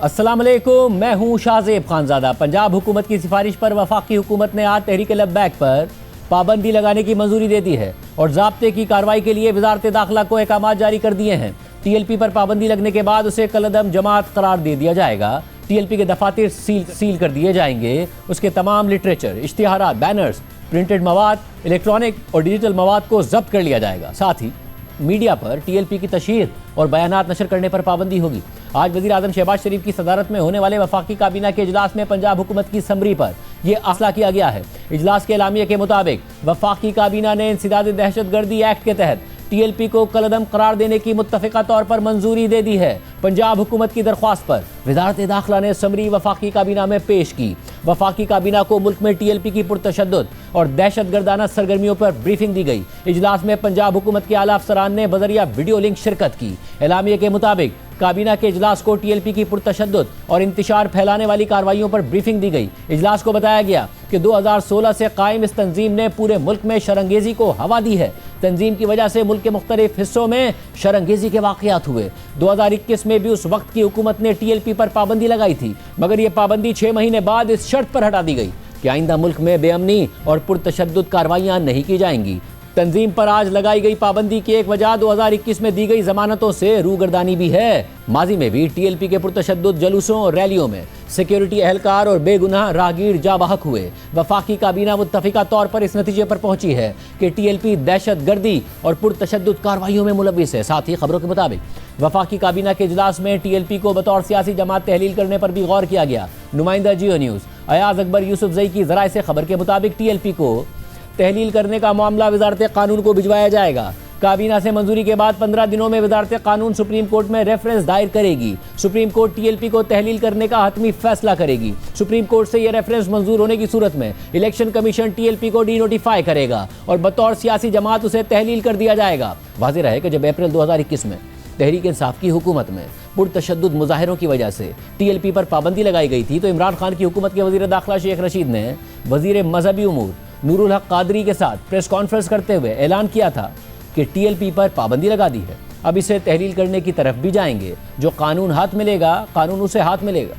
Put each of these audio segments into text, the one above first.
अस्सलाम वालेकुम, मैं हूं शाहजेब खानजादा। पंजाब हुकूमत की सिफारिश पर वफाकी हुकूमत ने आज तहरीक लब्बैक पर पाबंदी लगाने की मंजूरी दे दी है और ज़ाब्ते की कार्रवाई के लिए वजारत दाखिला को अहकाम जारी कर दिए हैं। TLP पर पाबंदी लगने के बाद उसे कलअदम जमात करार दे दिया जाएगा। TLP के दफातर सील कर दिए जाएंगे। उसके तमाम लिटरेचर, इश्तिहारात, बैनर्स, प्रिंटेड मवाद, इलेक्ट्रॉनिक और डिजिटल मवाद को जब्त कर लिया जाएगा। साथ ही मीडिया पर TLP की तशहीर और बयानात नशर करने पर पाबंदी होगी। आज वज़ीर आज़म शहबाज शरीफ की सदारत में होने वाले वफाकी काबीना के इजलास में पंजाब हुकूमत की समरी पर यह फैसला किया गया है। इजलास के एलामिया के मुताबिक वफाकी काबीना ने इंसदाद दहशतगर्दी एक्ट के तहत TLP को कलअदम करार देने की मुत्तफ़िका तौर पर मंजूरी दे दी है। पंजाब हुकूमत की दरख्वास्त पर वज़ारत दाखिला ने समरी वफाकी काबीना में पेश की। वफाकी काबीना को मुल्क में TLP की पुरतशद्दुद और दहशतगर्दाना सरगर्मियों पर ब्रीफिंग दी गई। इजलास में पंजाब हुकूमत के आला अफसरान ने बजरिया वीडियो लिंक शिरकत की। एलामिया के मुताबिक काबीना के इजलास को TLP की पुरतशद्दुद और इंतशार फैलाने वाली कार्रवाइयों पर ब्रीफिंग दी गई। इजलास को बताया गया कि 2016 से कायम इस तंजीम ने पूरे मुल्क में शरंगेजी को हवा दी है। तंजीम की वजह से मुल्क के मुख्तलिफ हिस्सों में शरंगेजी के वाक़यात हुए। 2021 में भी उस वक्त की हुकूमत ने TLP पर पाबंदी लगाई थी, मगर यह पाबंदी 6 महीने बाद इस शर्त पर हटा दी गई कि आइंदा मुल्क में बेअमनी और पुरतशद्दुद कार्रवाइयाँ नहीं की जाएंगी। तंजीम पर आज लगाई गई पाबंदी की एक वजह 2021 में दी गई जमानतों से रूगर्दानी भी है। माजी में भी TLP के पुरतशद्दुद जुलूसों और रैलियों में सिक्योरिटी एहलकार और बेगुनाह राहगीर जाबाहक हुए। वफाकी काबीना मुत्तफ़िका तौर पर इस नतीजे पर पहुंची है कि TLP दहशत गर्दी और पुरतशद्दुद कार्रवाइयों में मुलविस है। साथ ही खबरों के मुताबिक वफाकी काबीना के इजलास में TLP को बतौर सियासी जमात तहलील करने पर भी गौर किया गया। नुमाइंदा जियो न्यूज़ अयाज अकबर यूसुफजई की ज़राए से खबर के मुताबिक TLP को तहलील करने का मामला वजारत कानून को भिजवाया जाएगा। काबीना से मंजूरी के बाद 15 दिनों में वजारत कानून सुप्रीम कोर्ट में रेफरेंस दायर करेगी। सुप्रीम कोर्ट TLP को तहलील करने का हतमी फैसला करेगी। सुप्रीम कोर्ट से यह रेफरेंस मंजूर होने की सूरत में इलेक्शन कमीशन TLP को डीनोटिफाई करेगा और बतौर सियासी जमात उसे तहलील कर दिया जाएगा। वाज़ेह है कि जब अप्रैल 2021 में तहरीक इंसाफ की हुकूमत में पुरतशद्दुद मुजाहिरों की वजह से TLP पर पाबंदी लगाई गई थी, तो इमरान खान की हुकूमत के वज़ीर दाखिला शेख रशीद ने वज़ीर मजहबी उमूर नूरुल हक कादरी के साथ प्रेस कॉन्फ्रेंस करते हुए ऐलान किया था कि TLP पर पाबंदी लगा दी है। अब इसे तहलील करने की तरफ भी जाएंगे। जो कानून हाथ मिलेगा, कानून उसे हाथ मिलेगा।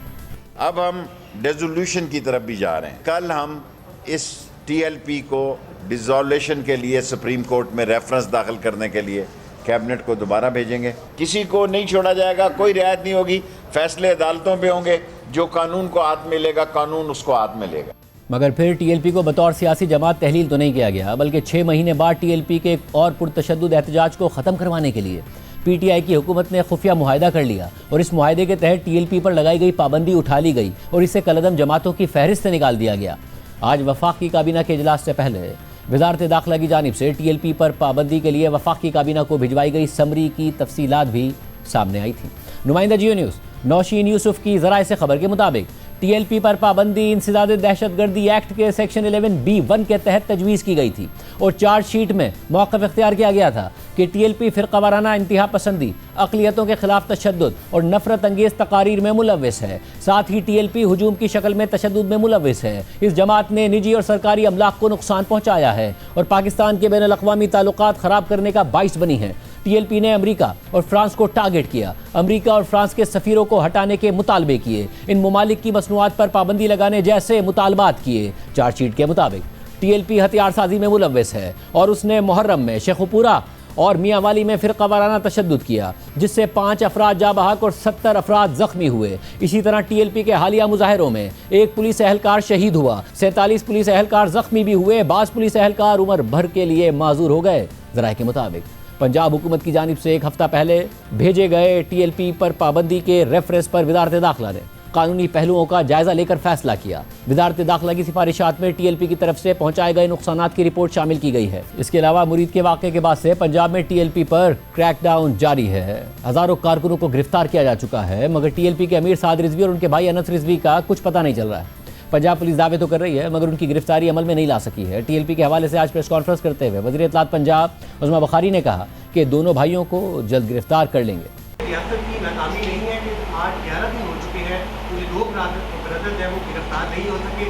अब हम डिसोल्यूशन की तरफ भी जा रहे हैं। कल हम इस TLP को डिसोल्यूशन के लिए सुप्रीम कोर्ट में रेफरेंस दाखिल करने के लिए कैबिनेट को दोबारा भेजेंगे। किसी को नहीं छोड़ा जाएगा, कोई रियायत नहीं होगी। फैसले अदालतों पे होंगे। जो कानून को हाथ मिलेगा, कानून उसको हाथ मिलेगा। मगर फिर TLP को बतौर सियासी जमात तहलील तो नहीं किया गया, बल्कि 6 महीने बाद TLP के एक और पुरतशद्दुद एहतजाज को ख़त्म करवाने के लिए PTI की हुकूमत ने खुफिया मुआहिदा कर लिया और इस मुआहिदे के तहत TLP पर लगाई गई पाबंदी उठा ली गई और इसे कलअदम जमातों की फहरिस्त से निकाल दिया गया। आज वफाकी काबीना के इजलास से पहले वज़ारत दाखिला की जानिब से TLP पर पाबंदी के लिए वफाकी काबीना को भिजवाई गई समरी की तफसीलात भी सामने आई थी। नुमाइंदा जियो न्यूज़ नौशीन यूसुफ की ज़राए से खबर के मुताबिक TLP पर पाबंदी इंसदाद दहशतगर्दी एक्ट के सेक्शन 11B1 के तहत तजवीज़ की गई थी और चार्जशीट में मौक़िफ़ इख्तियार किया गया था कि TLP फ़िरक़ा वाराना इंतहा पसंदी, अक़लियतों के ख़िलाफ़ तशद्दुद और नफ़रत अंगेज़ तकारीर में मुलव्विस है। साथ ही TLP हुजूम की शक्ल में तशद्दुद में मुलव्विस है। इस जमात ने निजी और सरकारी अमलाक को नुकसान पहुँचाया है और पाकिस्तान के बैनुल अक़वामी ताल्लुक़ात ख़राब करने का बाइस बनी है। TLP ने अमेरिका और फ्रांस को टारगेट किया, अमेरिका और फ्रांस के सफ़ीरों को हटाने के मुतालबे किए, इन ममालिक की मसनूआत पर पाबंदी लगाने जैसे मुतालबात किए। चार्जशीट के मुताबिक TLP हथियार साजी में मुलव्विस है और उसने मुहर्रम में शेखुपुरा और मियांवाली में फ़िरक़ा वाराना तशद्दुद किया, जिससे 5 अफराद जा बहक और 70 अफराद ज़ख्मी हुए। इसी तरह TLP के हालिया मुजाहिरों में 1 पुलिस एहलकार शहीद हुआ, 47 पुलिस एहलकार ज़ख्मी भी हुए, 22 पुलिस एहलकार उम्र भर के लिए माजूर हो गए। ज़राए के मुताबिक पंजाब हुकूमत की जानिब से एक हफ्ता पहले भेजे गए TLP पर पाबंदी के रेफरेंस पर वज़ारत दाखिला ने कानूनी पहलुओं का जायज़ा लेकर फैसला किया। वज़ारत दाखिला की सिफारिशात में TLP की तरफ से पहुँचाए गए नुकसानात की रिपोर्ट शामिल की गई है। इसके अलावा मुरीद के वाक़े के बाद से पंजाब में TLP पर क्रैकडाउन जारी है। हज़ारों कारकुनों को गिरफ्तार किया जा चुका है, मगर TLP के अमीर साद रिजवी और उनके भाई अनस रिजवी का कुछ पता नहीं चल रहा है। पंजाब पुलिस दावे तो कर रही है, मगर उनकी गिरफ्तारी अमल में नहीं ला सकी है। TLP के हवाले से आज प्रेस कॉन्फ्रेंस करते हुए वज़ीर इत्तलात पंजाब उस्मा बुखारी ने कहा कि दोनों भाइयों को जल्द गिरफ्तार कर लेंगे। रियासत की नाकामी नहीं है कि आज 11 दिन हो चुके हैं, मुझे 2 बरादर मदद है वो गिरफ्तार नहीं हो सके?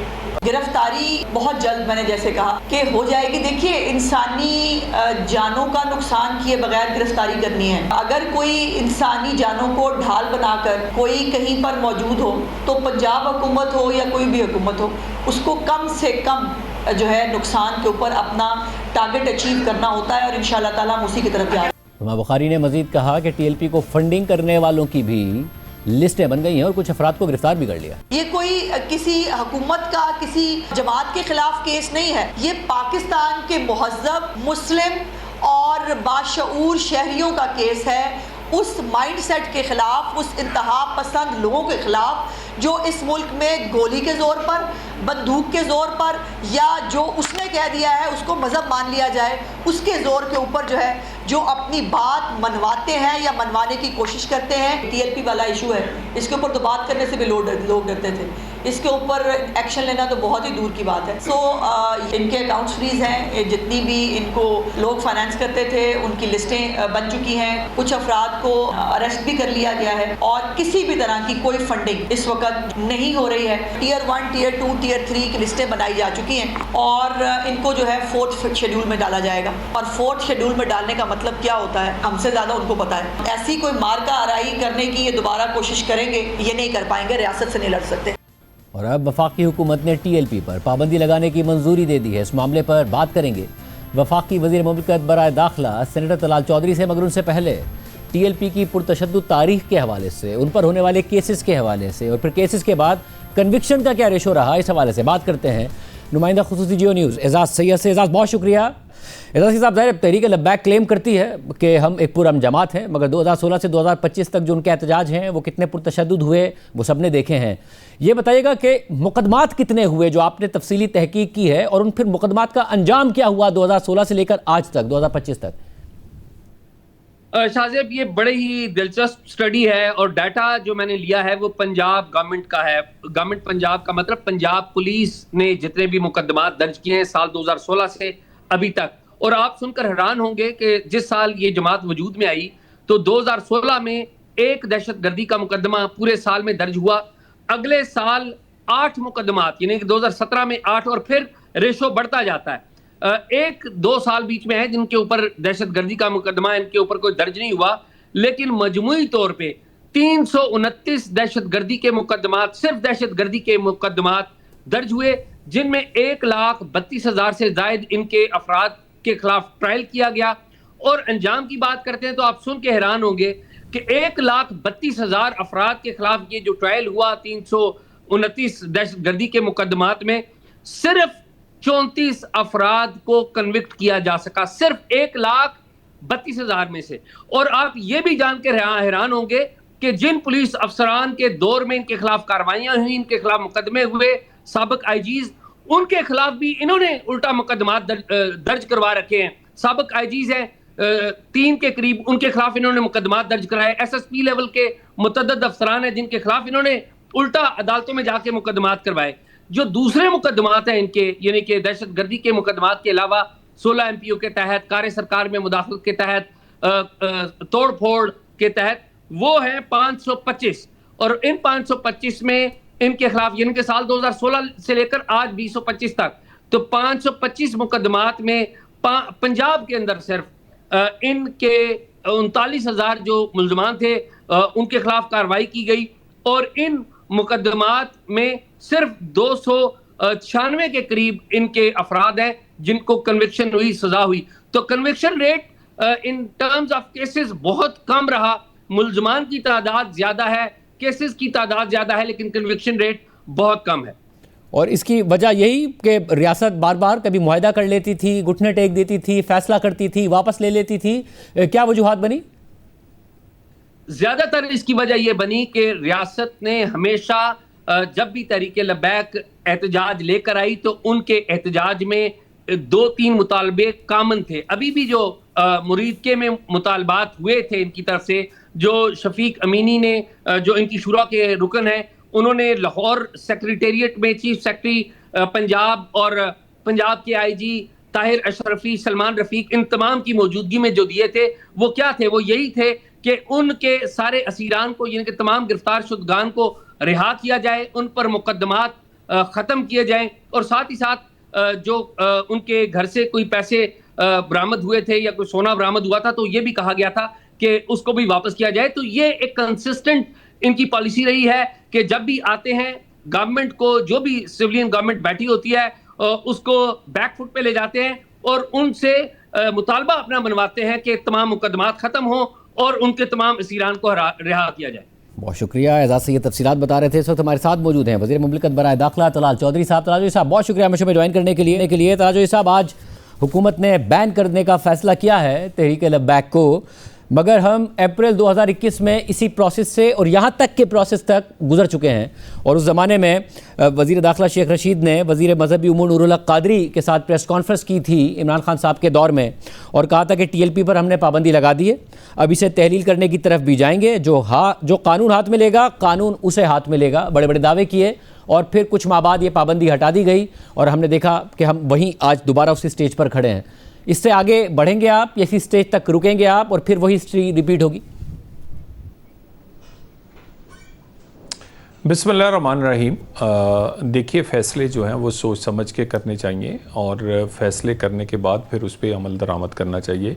गिरफ्तारी बहुत जल्द, मैंने जैसे कहा कि हो जाएगी। देखिए, इंसानी जानों का नुकसान किए बगैर गिरफ्तारी करनी है। अगर कोई इंसानी जानों को ढाल बनाकर कोई कहीं पर मौजूद हो तो पंजाब हुकूमत हो या कोई भी हुकूमत हो, उसको कम से कम जो है नुकसान के ऊपर अपना टारगेट अचीव करना होता है और इंशाअल्लाह ताला हम उसी की तरफ जा रहे हैं। हुमा बुखारी ने मजीद कहा कि टीएलपी को फंडिंग करने वालों की भी लिस्टें बन गई हैं और कुछ अफराद को गिरफ्तार भी कर लिया। ये कोई किसी हुकूमत का किसी जमात के खिलाफ केस नहीं है, ये पाकिस्तान के मुहज़्ज़ब मुस्लिम और बाशऊर शहरियों का केस है, उस माइंडसेट के खिलाफ, उस इंतहा पसंद लोगों के खिलाफ जो इस मुल्क में गोली के ज़ोर पर, बंदूक के ज़ोर पर या जो उसने कह दिया है उसको मज़हब मान लिया जाए उसके ज़ोर के ऊपर जो है जो अपनी बात मनवाते हैं या मनवाने की कोशिश करते हैं। टीएलपी वाला इशू है, इसके ऊपर तो बात करने से भी लोग डरते थे, इसके ऊपर एक्शन लेना तो बहुत ही दूर की बात है। इनके अकाउंट्स फ्रीज हैं, जितनी भी इनको लोग फाइनेंस करते थे उनकी लिस्टें बन चुकी हैं, कुछ अफराद को अरेस्ट भी कर लिया गया है और किसी भी तरह की कोई फंडिंग इस वक्त नहीं हो रही है। टियर 1, टियर 2, टियर 3 की लिस्टें बनाई जा चुकी हैं और इनको जो है 4th शेड्यूल में डाला जाएगा। और 4th शेड्यूल में डालने का मतलब क्या होता है हमसे ज़्यादा उनको पता है। ऐसी कोई मार्का आराई करने की ये दोबारा कोशिश करेंगे, ये नहीं कर पाएंगे, रियासत से नहीं लड़ सकते। और अब वफाकी हुकूमत ने टीएलपी पर पाबंदी लगाने की मंजूरी दे दी है। इस मामले पर बात करेंगे वफाकी वज़ीर मुमलिकत बराए दाखिला सेनेटर तलाल चौधरी से, मगर उनसे पहले टीएलपी की पुरतशद्दुद तारीख के हवाले से, उन पर होने वाले केसेस के हवाले से और फिर केसेस के बाद कन्विक्शन का क्या रेशो रहा, इस हवाले से बात करते हैं नुमाइंदा खुसूसी जियो न्यूज़ एजाज सैयद से। एजाज, बहुत शुक्रिया। एजाज साहब, ज़ाहिर तहरीक लब्बैक क्लेम करती है कि हम एक पुरअमन जमात हैं, मगर 2016 से 2025 तक जो उनके एहतजाज हैं वो कितने पुरतशद्दुद हुए वो सब ने देखे हैं। ये बताइएगा कि मुकदमात कितने हुए जो आपने तफसीली तहकीक की है और उन फिर मुकदमात का अंजाम क्या हुआ 2016 से लेकर आज तक 2025 तक? शाहजेब, ये बड़े ही दिलचस्प स्टडी है और डाटा जो मैंने लिया है वो पंजाब गवर्नमेंट का है। गवर्नमेंट पंजाब का मतलब पंजाब पुलिस ने जितने भी मुकदमात दर्ज किए हैं साल 2016 से अभी तक, और आप सुनकर हैरान होंगे कि जिस साल ये जमात वजूद में आई तो 2016 में एक दहशतगर्दी का मुकदमा पूरे साल में दर्ज हुआ, अगले साल 8 मुकदमात, यानी कि 2017 में 8 और फिर रेशो बढ़ता जाता है। 1-2 साल बीच में है जिनके ऊपर दहशतगर्दी का मुकदमा इनके ऊपर कोई दर्ज नहीं हुआ, लेकिन मजमूई तौर पे 329 दहशतगर्दी के मुकदमात, सिर्फ दहशतगर्दी के मुकदमात दर्ज हुए, जिनमें 1,32,000 से जायद इनके अफराद के खिलाफ ट्रायल किया गया। और अंजाम की बात करते हैं तो आप सुन के हैरान होंगे कि 1,32,000 अफराद के खिलाफ ये जो ट्रायल हुआ 329 दहशतगर्दी के मुकदमात में, सिर्फ 34 अफराद को कन्विक्ट किया जा सका, सिर्फ 1,32,000 में से। और आप ये भी जान के हैरान होंगे कि जिन पुलिस अफसरान के दौर में इनके खिलाफ कार्रवाइयां हुई, इनके खिलाफ मुकदमे हुए, साबिक आईजीज, उनके खिलाफ भी इन्होंने उल्टा मुकदमात दर्ज करवा रखे हैं। साबिक आईजीज हैं 3 के करीब, उनके खिलाफ इन्होंने मुकदमात दर्ज कराए। एसएसपी लेवल के मुतअद्दिद अफसरान हैं जिनके खिलाफ इन्होंने उल्टा अदालतों में जाके मुकदमात करवाए। जो दूसरे मुकदमात हैं इनके, यानी कि दहशतगर्दी के मुकदमात के अलावा 16 MPO के तहत, कार्य सरकार में मुदाखलत के तहत, तोड़ फोड़ के तहत, वो है 525। और इन 525 में इनके खिलाफ, यानी कि साल 2016 से लेकर आज 2025 तक, तो 525 मुकदमात में पंजाब के अंदर सिर्फ इनके 39,000 जो मुल्जमान थे उनके खिलाफ कार्रवाई की गई। और इन मुकदमात में सिर्फ 296 के करीब इनके अफराद हैं जिनको कन्विक्शन हुई, सजा हुई। तो conviction rate in terms of cases बहुत कम रहा। मुल्जमान की तादाद ज्यादा है, केसेस की तादाद ज्यादा है, लेकिन कन्विक्शन रेट बहुत कम है। और इसकी वजह यही कि रियासत बार बार कभी मुआहदा कर लेती थी, घुटने टेक देती थी, फैसला करती थी, वापस ले लेती थी, क्या वजूहात बनी? ज्यादातर इसकी वजह यह बनी कि रियासत ने हमेशा जब भी तहरीक लब्बैक एहतजाज लेकर आई तो उनके एहतजाज में 2-3 मुतालबे कामन थे। अभी भी जो मुरीदके में मुतालबात हुए थे इनकी तरफ से, जो शफीक अमीनी ने, जो इनकी शुरा के रुकन हैं, उन्होंने लाहौर सेक्रेटेरिएट में चीफ सेक्रेटरी पंजाब और पंजाब के आईजी ताहिर अशरफी, सलमान रफीक, इन तमाम की मौजूदगी में जो दिए थे वो क्या थे? वो यही थे कि उनके सारे असीरान को, यानी कि तमाम गिरफ्तार शुदगान को रिहा किया जाए, उन पर मुकदमात ख़त्म किए जाएं और साथ ही साथ जो उनके घर से कोई पैसे बरामद हुए थे या कोई सोना बरामद हुआ था तो ये भी कहा गया था कि उसको भी वापस किया जाए। तो ये एक कंसिस्टेंट इनकी पॉलिसी रही है कि जब भी आते हैं गवर्नमेंट को, जो भी सिविलियन गवर्नमेंट बैठी होती है उसको बैकफुट पे ले जाते हैं और उनसे मुतालबा अपना बनवाते हैं कि तमाम मुकदमात खत्म हो और उनके तमाम असीरान को रिहा किया जाए। बहुत शुक्रिया एजाज से ये तफसीलात बता रहे थे। इस वक्त हमारे साथ मौजूद हैं वज़ीर मुमलिकत बराए दाखिला तलाल चौधरी साहब। तलाल साहब बहुत शुक्रिया हमें ज्वाइन करने के लिए। तलाल साहब, आज हुकूमत ने बैन करने का फैसला किया है तहरीक लब्बैक को, मगर हम अप्रैल 2021 में इसी प्रोसेस से और यहाँ तक के प्रोसेस तक गुजर चुके हैं और उस ज़माने में वज़ीर दाखिला शेख रशीद ने वज़ीर मज़हबी उमूर नूरुल हक़ क़ादरी के साथ प्रेस कॉन्फ्रेंस की थी इमरान खान साहब के दौर में और कहा था कि TLP पर हमने पाबंदी लगा दी है, अब इसे तहलील करने की तरफ भी जाएंगे, जो कानून हाथ में लेगा कानून उसे हाथ में लेगा। बड़े बड़े दावे किए और फिर कुछ माह बाद ये पाबंदी हटा दी गई और हमने देखा कि हम वहीं आज दोबारा उसी स्टेज पर खड़े हैं। इससे आगे बढ़ेंगे आप या इसी स्टेज तक रुकेंगे आप और फिर वही हिस्ट्री रिपीट होगी? बिस्मिल्लाहिर्रहमानिर्रहीम। देखिए, फ़ैसले जो हैं वो सोच समझ के करने चाहिए और फ़ैसले करने के बाद फिर उस पर अमल दरामद करना चाहिए।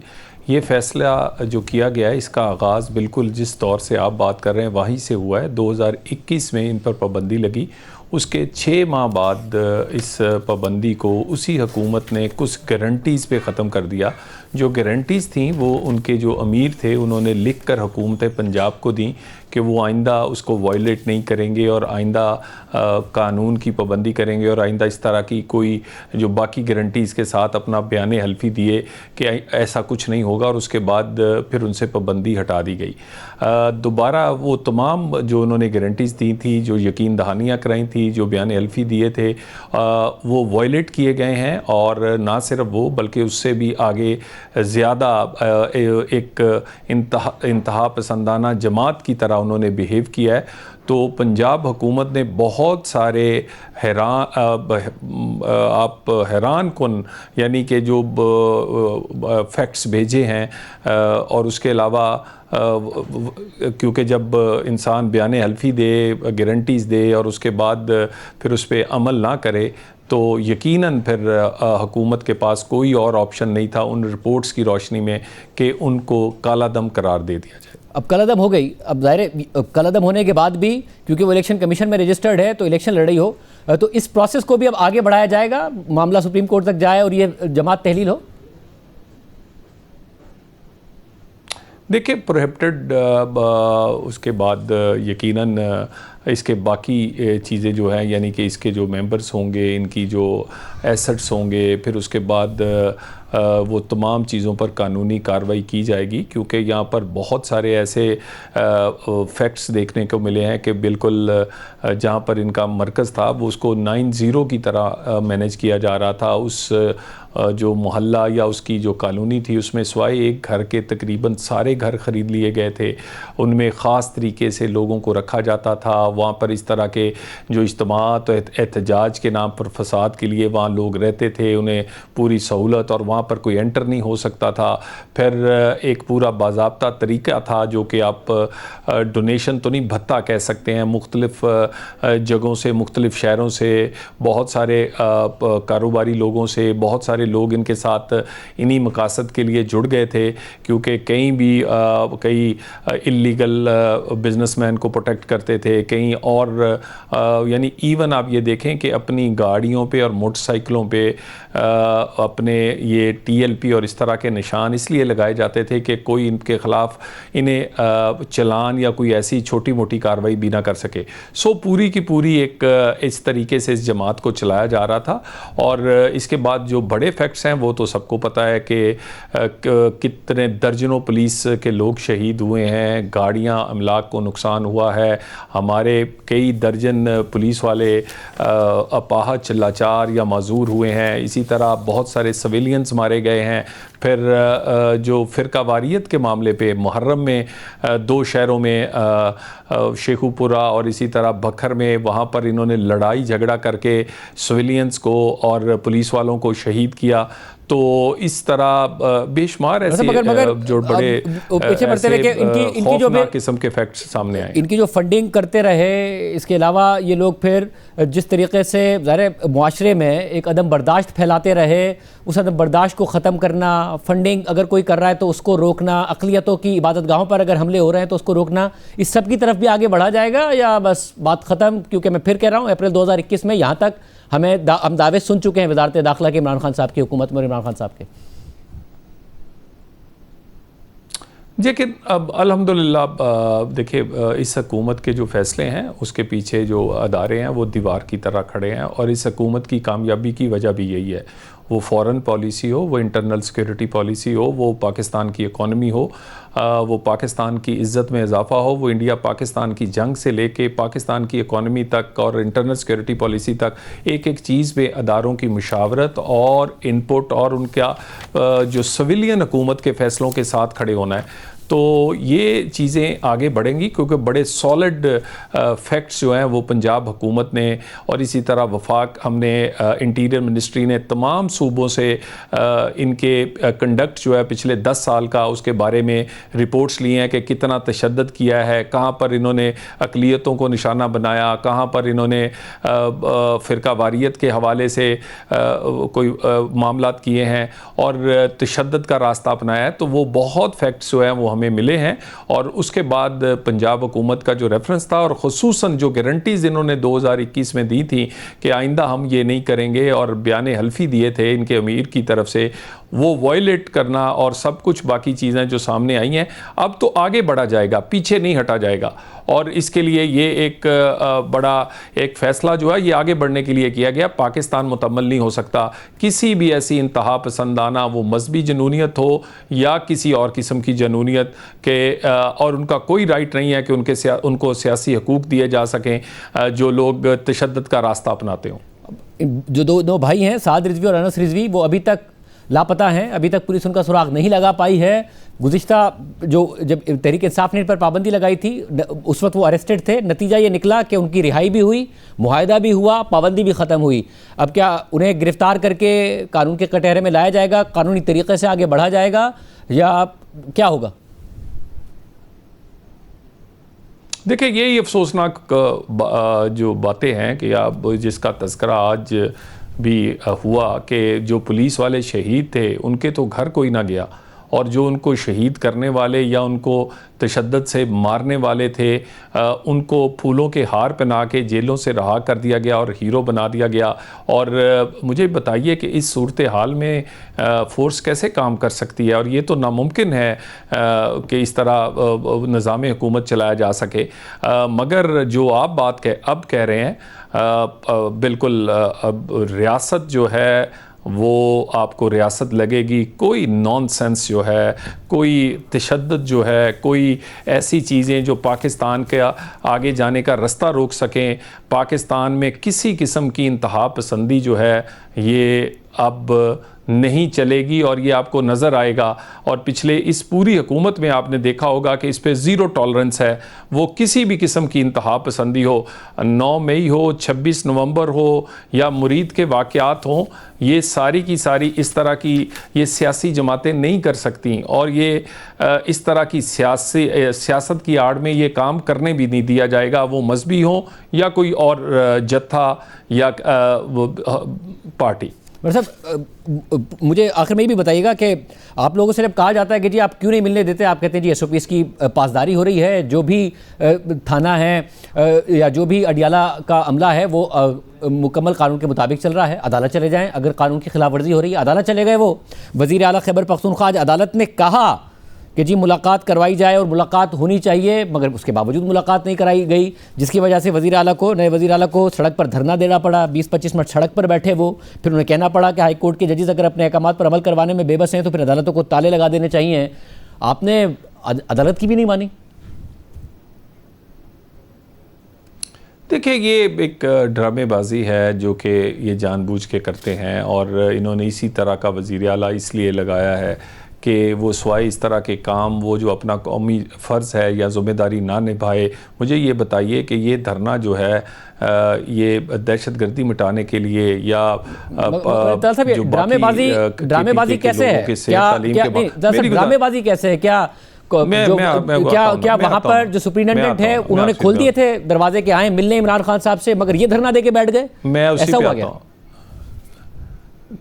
ये फ़ैसला जो किया गया है इसका आगाज़ बिल्कुल जिस दौर से आप बात कर रहे हैं वहीं से हुआ है। 2021 में इन पर पाबंदी लगी, उसके 6 माह बाद इस पाबंदी को उसी हुकूमत ने कुछ गारंटीज़ पे ख़त्म कर दिया। जो गारंटीज़ थी वो उनके जो अमीर थे उन्होंने लिख कर हुकूमत पंजाब को दी कि वो आइंदा उसको वायलेट नहीं करेंगे और आइंदा कानून की पाबंदी करेंगे और आइंदा इस तरह की कोई जो बाकी गारंटीज़ के साथ अपना बयान हल्फी दिए कि ऐसा कुछ नहीं होगा और उसके बाद फिर उनसे पाबंदी हटा दी गई। दोबारा वो तमाम जो उन्होंने गारंटीज़ दी थी, जो यकीन दहानियाँ कराई थी, जो बयान हल्फी दिए थे, वो वायलेट किए गए हैं और ना सिर्फ वो बल्कि उससे भी आगे ज़्यादा एक इंतहा पसंदाना जमात की तरह उन्होंने बिहेव किया है। तो पंजाब हुकूमत ने बहुत सारे आप हैरान कुन यानी कि जो फैक्ट्स भेजे हैं और उसके अलावा क्योंकि जब इंसान बयान हल्फी दे, गारंटीज़ दे और उसके बाद फिर उस पर अमल ना करे तो यकीनन फिर हुकूमत के पास कोई और ऑप्शन नहीं था उन रिपोर्ट्स की रोशनी में कि उनको काला दम करार दे दिया जाए। अब कलादम हो गई, अब ज़ाहिर कलादम होने के बाद भी क्योंकि वो इलेक्शन कमीशन में रजिस्टर्ड है तो इलेक्शन लड़ रही हो तो इस प्रोसेस को भी अब आगे बढ़ाया जाएगा, मामला सुप्रीम कोर्ट तक जाए और ये जमात तहलील हो? देखिए, प्रोहिबिटेड उसके बाद यकीनन इसके बाकी चीज़ें जो हैं यानी कि इसके जो मेंबर्स होंगे, इनकी जो एसेट्स होंगे, फिर उसके बाद वो तमाम चीज़ों पर कानूनी कार्रवाई की जाएगी क्योंकि यहाँ पर बहुत सारे ऐसे फैक्ट्स देखने को मिले हैं कि बिल्कुल जहाँ पर इनका मरकज़ था वो उसको 9-0 की तरह मैनेज किया जा रहा था। उस जो मोहल्ला या उसकी जो कॉलोनी थी उसमें सिवाय एक घर के तकरीबन सारे घर ख़रीद लिए गए थे। उनमें ख़ास तरीके से लोगों को रखा जाता था। वहाँ पर इस तरह के जो इज्तिमात और एहतजाज के नाम पर फसाद के लिए वहाँ लोग रहते थे, उन्हें पूरी सहूलत और वहाँ पर कोई एंटर नहीं हो सकता था। फिर एक पूरा बाज़ाब्ता तरीका था जो कि आप डोनेशन तो नहीं, भत्ता कह सकते हैं, मुख्तलिफ़ जगहों से, मुख्तलिफ़ शहरों से, बहुत सारे कारोबारी लोगों से, बहुत सारे लोग इनके साथ इन्हीं मकासद के लिए जुड़ गए थे क्योंकि कहीं भी कई इल्लीगल बिजनेसमैन को प्रोटेक्ट करते थे, कहीं और यानी इवन आप ये देखें कि अपनी गाड़ियों पे और मोटरसाइकिलों पे अपने ये TLP और इस तरह के निशान इसलिए लगाए जाते थे कि कोई इनके ख़िलाफ़ इन्हें चलान या कोई ऐसी छोटी मोटी कार्रवाई भी ना कर सके। सो पूरी की पूरी एक इस तरीके से इस जमात को चलाया जा रहा था। और इसके बाद जो बड़े फैक्ट्स हैं वो तो सबको पता है कि कितने दर्जनों पुलिस के लोग शहीद हुए हैं, गाड़ियां अमलाक को नुकसान हुआ है, हमारे कई दर्जन पुलिस वाले अपाहज लाचार या माजूर हुए हैं, इसी तरह बहुत सारे सिविलियंस मारे गए हैं। फिर जो फ़िरका वारियत के मामले पे मुहर्रम में 2 शहरों में शेखुपुरा और इसी तरह बखर में वहाँ पर इन्होंने लड़ाई झगड़ा करके सिविलियंस को और पुलिस वालों को शहीद किया। तो इस तरह बेशुमार ऐसे मगर जो बड़े पीछे बढ़ते रहे कि इनकी जो भी किस्म के फैक्ट्स सामने आए, इनकी जो फंडिंग करते रहे, इसके अलावा ये लोग फिर जिस तरीके से ज़ाहिर मुआशरे में एक अदम बर्दाश्त फैलाते रहे, उस अदम बर्दाश्त को ख़त्म करना, फंडिंग अगर कोई कर रहा है तो उसको रोकना, अक़लियतों की इबादत गाहों पर अगर हमले हो रहे हैं तो उसको रोकना, इस सब की तरफ भी आगे बढ़ा जाएगा या बस बात ख़त्म? क्योंकि मैं फिर कह रहा हूँ अप्रैल 2021 में यहाँ तक हम दावे सुन चुके हैं वज़ारत दाखिला के इमरान खान साहब की हुकूमत में और इमरान खान साहब के। लेकिन अब अल्हम्दुलिल्लाह देखिए इस हुकूमत के जो फ़ैसले हैं उसके पीछे जो अदारे हैं वो दीवार की तरह खड़े हैं, और इस हुकूमत की कामयाबी की वजह भी यही है। वो फ़ॉरेन पॉलिसी हो, वो इंटरनल सिक्योरिटी पॉलिसी हो, वो पाकिस्तान की इकॉनमी हो, वो पाकिस्तान की इज़्ज़त में इजाफ़ा हो, वो इंडिया पाकिस्तान की जंग से लेके पाकिस्तान की इकॉनमी तक और इंटरनल सिक्योरिटी पॉलिसी तक एक एक चीज़ पे अदारों की मुशावरत और इनपुट और उनका जो सिविलियन हुकूमत के फ़ैसलों के साथ खड़े होना है। तो ये चीज़ें आगे बढ़ेंगी क्योंकि बड़े सॉलिड फैक्ट्स जो हैं वो पंजाब हुकूमत ने और इसी तरह वफाक हमने इंटीरियर मिनिस्ट्री ने तमाम सूबों से इनके कंडक्ट जो है पिछले 10 साल का उसके बारे में रिपोर्ट्स लिए हैं कि कितना तशद्दुद किया है, कहाँ पर इन्होंने अक़लियतों को निशाना बनाया, कहाँ पर इन्होंने फ़िरका वारियत के हवाले से कोई मामलात किए हैं और तशद्दुद का रास्ता अपनाया है। तो वो बहुत फैक्ट्स जो हैं वो हमें मिले हैं, और उसके बाद पंजाब हुकूमत का जो रेफरेंस था और ख़ुसूसन जो गारंटीज़ इन्होंने 2021 में दी थी कि आइंदा हम ये नहीं करेंगे, और बयान हल्फी दिए थे इनके अमीर की तरफ से, वो वायलेट करना और सब कुछ बाकी चीज़ें जो सामने आई हैं, अब तो आगे बढ़ा जाएगा, पीछे नहीं हटा जाएगा। और इसके लिए ये एक बड़ा एक फ़ैसला जो है ये आगे बढ़ने के लिए किया गया। पाकिस्तान मुकम्मल नहीं हो सकता किसी भी ऐसी इंतहा पसंदाना, वो मजहबी जनूनियत हो या किसी और किस्म की जनूनियत के, और उनका कोई राइट नहीं है कि उनको सियासी हकूक़ दिए जा सकें जो लोग तशद्दुद का रास्ता अपनाते हों। जो दो भाई हैं साद रिजवी और अनस रिजवी, वो अभी तक लापता हैं, अभी तक पुलिस उनका सुराग नहीं लगा पाई है। गुज़िश्ता जब तहरीक इंसाफ ने इन पर पाबंदी लगाई थी उस वक्त वो अरेस्टेड थे, नतीजा ये निकला कि उनकी रिहाई भी हुई, मुआहदा भी हुआ, पाबंदी भी ख़त्म हुई। अब क्या उन्हें गिरफ़्तार करके कानून के कटहरे में लाया जाएगा, कानूनी तरीक़े से आगे बढ़ा जाएगा, या क्या होगा? देखिए यही अफसोसनाक जो बातें हैं कि आप जिसका तज़किरा आज भी हुआ कि जो पुलिस वाले शहीद थे उनके तो घर कोई ना गया, और जो उनको शहीद करने वाले या उनको तशद्दुद से मारने वाले थे उनको फूलों के हार पहना के जेलों से रहा कर दिया गया और हीरो बना दिया गया। और मुझे बताइए कि इस सूरत हाल में फ़ोर्स कैसे काम कर सकती है, और ये तो नामुमकिन है कि इस तरह निज़ाम हुकूमत चलाया जा सके। मगर जो आप बात अब कह रहे हैं, बिल्कुल अब रियासत जो है वो आपको रियासत लगेगी, कोई नॉनसेंस जो है, कोई तशद्दुद जो है, कोई ऐसी चीज़ें जो पाकिस्तान के आगे जाने का रास्ता रोक सकें, पाकिस्तान में किसी किस्म की इंतहा पसंदी जो है ये अब नहीं चलेगी, और ये आपको नज़र आएगा। और पिछले इस पूरी हुकूमत में आपने देखा होगा कि इस पे ज़ीरो टॉलरेंस है, वो किसी भी किस्म की इंतहा पसंदी हो, 9 मई हो, 26 नवंबर हो या मुरीद के वाक़यात हों, ये सारी की सारी इस तरह की ये सियासी जमातें नहीं कर सकती, और ये इस तरह की सियासत की आड़ में ये काम करने भी नहीं दिया जाएगा, वो मजहबी हो या कोई और जत्था या पार्टी। साहब मुझे आखिर में ये भी बताइएगा कि आप लोगों से जब कहा जाता है कि जी आप क्यों नहीं मिलने देते, आप कहते हैं जी SOPs की पासदारी हो रही है, जो भी थाना है या जो भी अडियाला का अमला है वो मुकम्मल कानून के मुताबिक चल रहा है, अदालत चले जाएं। अगर कानून की खिलाफ वर्जी हो रही है अदालत चले गए। वो वज़ीर आला खैबर पख्तूनख्वा आज अदालत ने कहा कि जी मुलाकात करवाई जाए और मुलाकात होनी चाहिए, मगर उसके बावजूद मुलाकात नहीं कराई गई, जिसकी वजह से नए वज़ीर आला को सड़क पर धरना देना पड़ा। 20-25 मिनट सड़क पर बैठे वो, फिर उन्हें कहना पड़ा कि हाई कोर्ट के जजेस अगर अपने अहकामात पर अमल करवाने में बेबस हैं तो फिर अदालतों को ताले लगा देने चाहिए। आपने अदालत की भी नहीं मानी। देखिए ये एक ड्रामेबाजी है जो कि ये जानबूझ के करते हैं, और इन्होंने इसी तरह का वज़ीर आला इसलिए लगाया है कि वो स्वाय इस तरह के काम, वो जो अपना कौमी फ़र्ज़ है या ज़िम्मेदारी ना निभाए। मुझे ये बताइए कि ये धरना जो है ये दहशतगर्दी मिटाने के लिए या जो ड्रामेबाजी कैसे है? ड्रामेबाजी कैसे है? क्या वहां पर जो सुप्रिंटेंडेंट है उन्होंने खोल दिए थे दरवाजे के, आए मिलने इमरान खान साहब से, मगर ये धरना देके बैठ गए? मैं उसी पे आता हूं।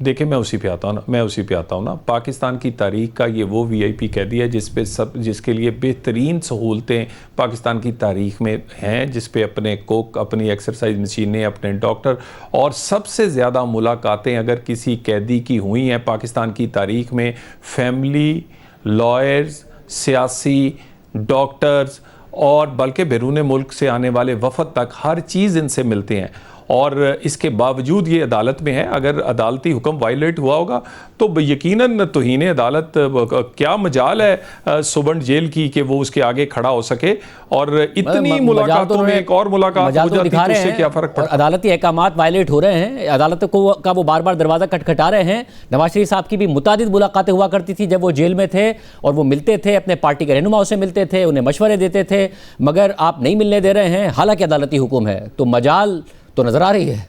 देखिए मैं उसी पे आता हूँ ना। पाकिस्तान की तारीख का ये वो VIP कैदी है जिसके लिए बेहतरीन सहूलतें पाकिस्तान की तारीख में हैं, जिस पे अपने कोक, अपनी एक्सरसाइज मशीनें, अपने डॉक्टर और सबसे ज़्यादा मुलाकातें अगर किसी कैदी की हुई हैं पाकिस्तान की तारीख में, फैमिली, लॉयर्स, सियासी, डॉक्टर्स और बल्कि बैरून मुल्क से आने वाले वफद तक हर चीज़ इनसे मिलते हैं। और इसके बावजूद ये अदालत में है। अगर अदालती हुक्म वायलेट हुआ होगा तो यकीनन तौहीन अदालत क्या मजाल है सुबर्न जेल की कि वो उसके आगे खड़ा हो सके। और इतनी मुलाकातों में एक और मुलाकात हो जाती है तो उससे क्या फ़र्क पड़ता है? अदालती अहकामात वायलेट हो रहे हैं, अदालत का वो बार बार दरवाज़ा खटखटा रहे हैं। नवाज शरीफ साहब की भी मुतादिद मुलाकातें हुआ करती थी जब वो जेल में थे, और वो मिलते थे, अपने पार्टी के रहनुमाओं से मिलते थे, उन्हें मशवरे देते थे, मगर आप नहीं मिलने दे रहे हैं, हालांकि अदालती हुक्म है। तो मजाल तो नजर आ रही है।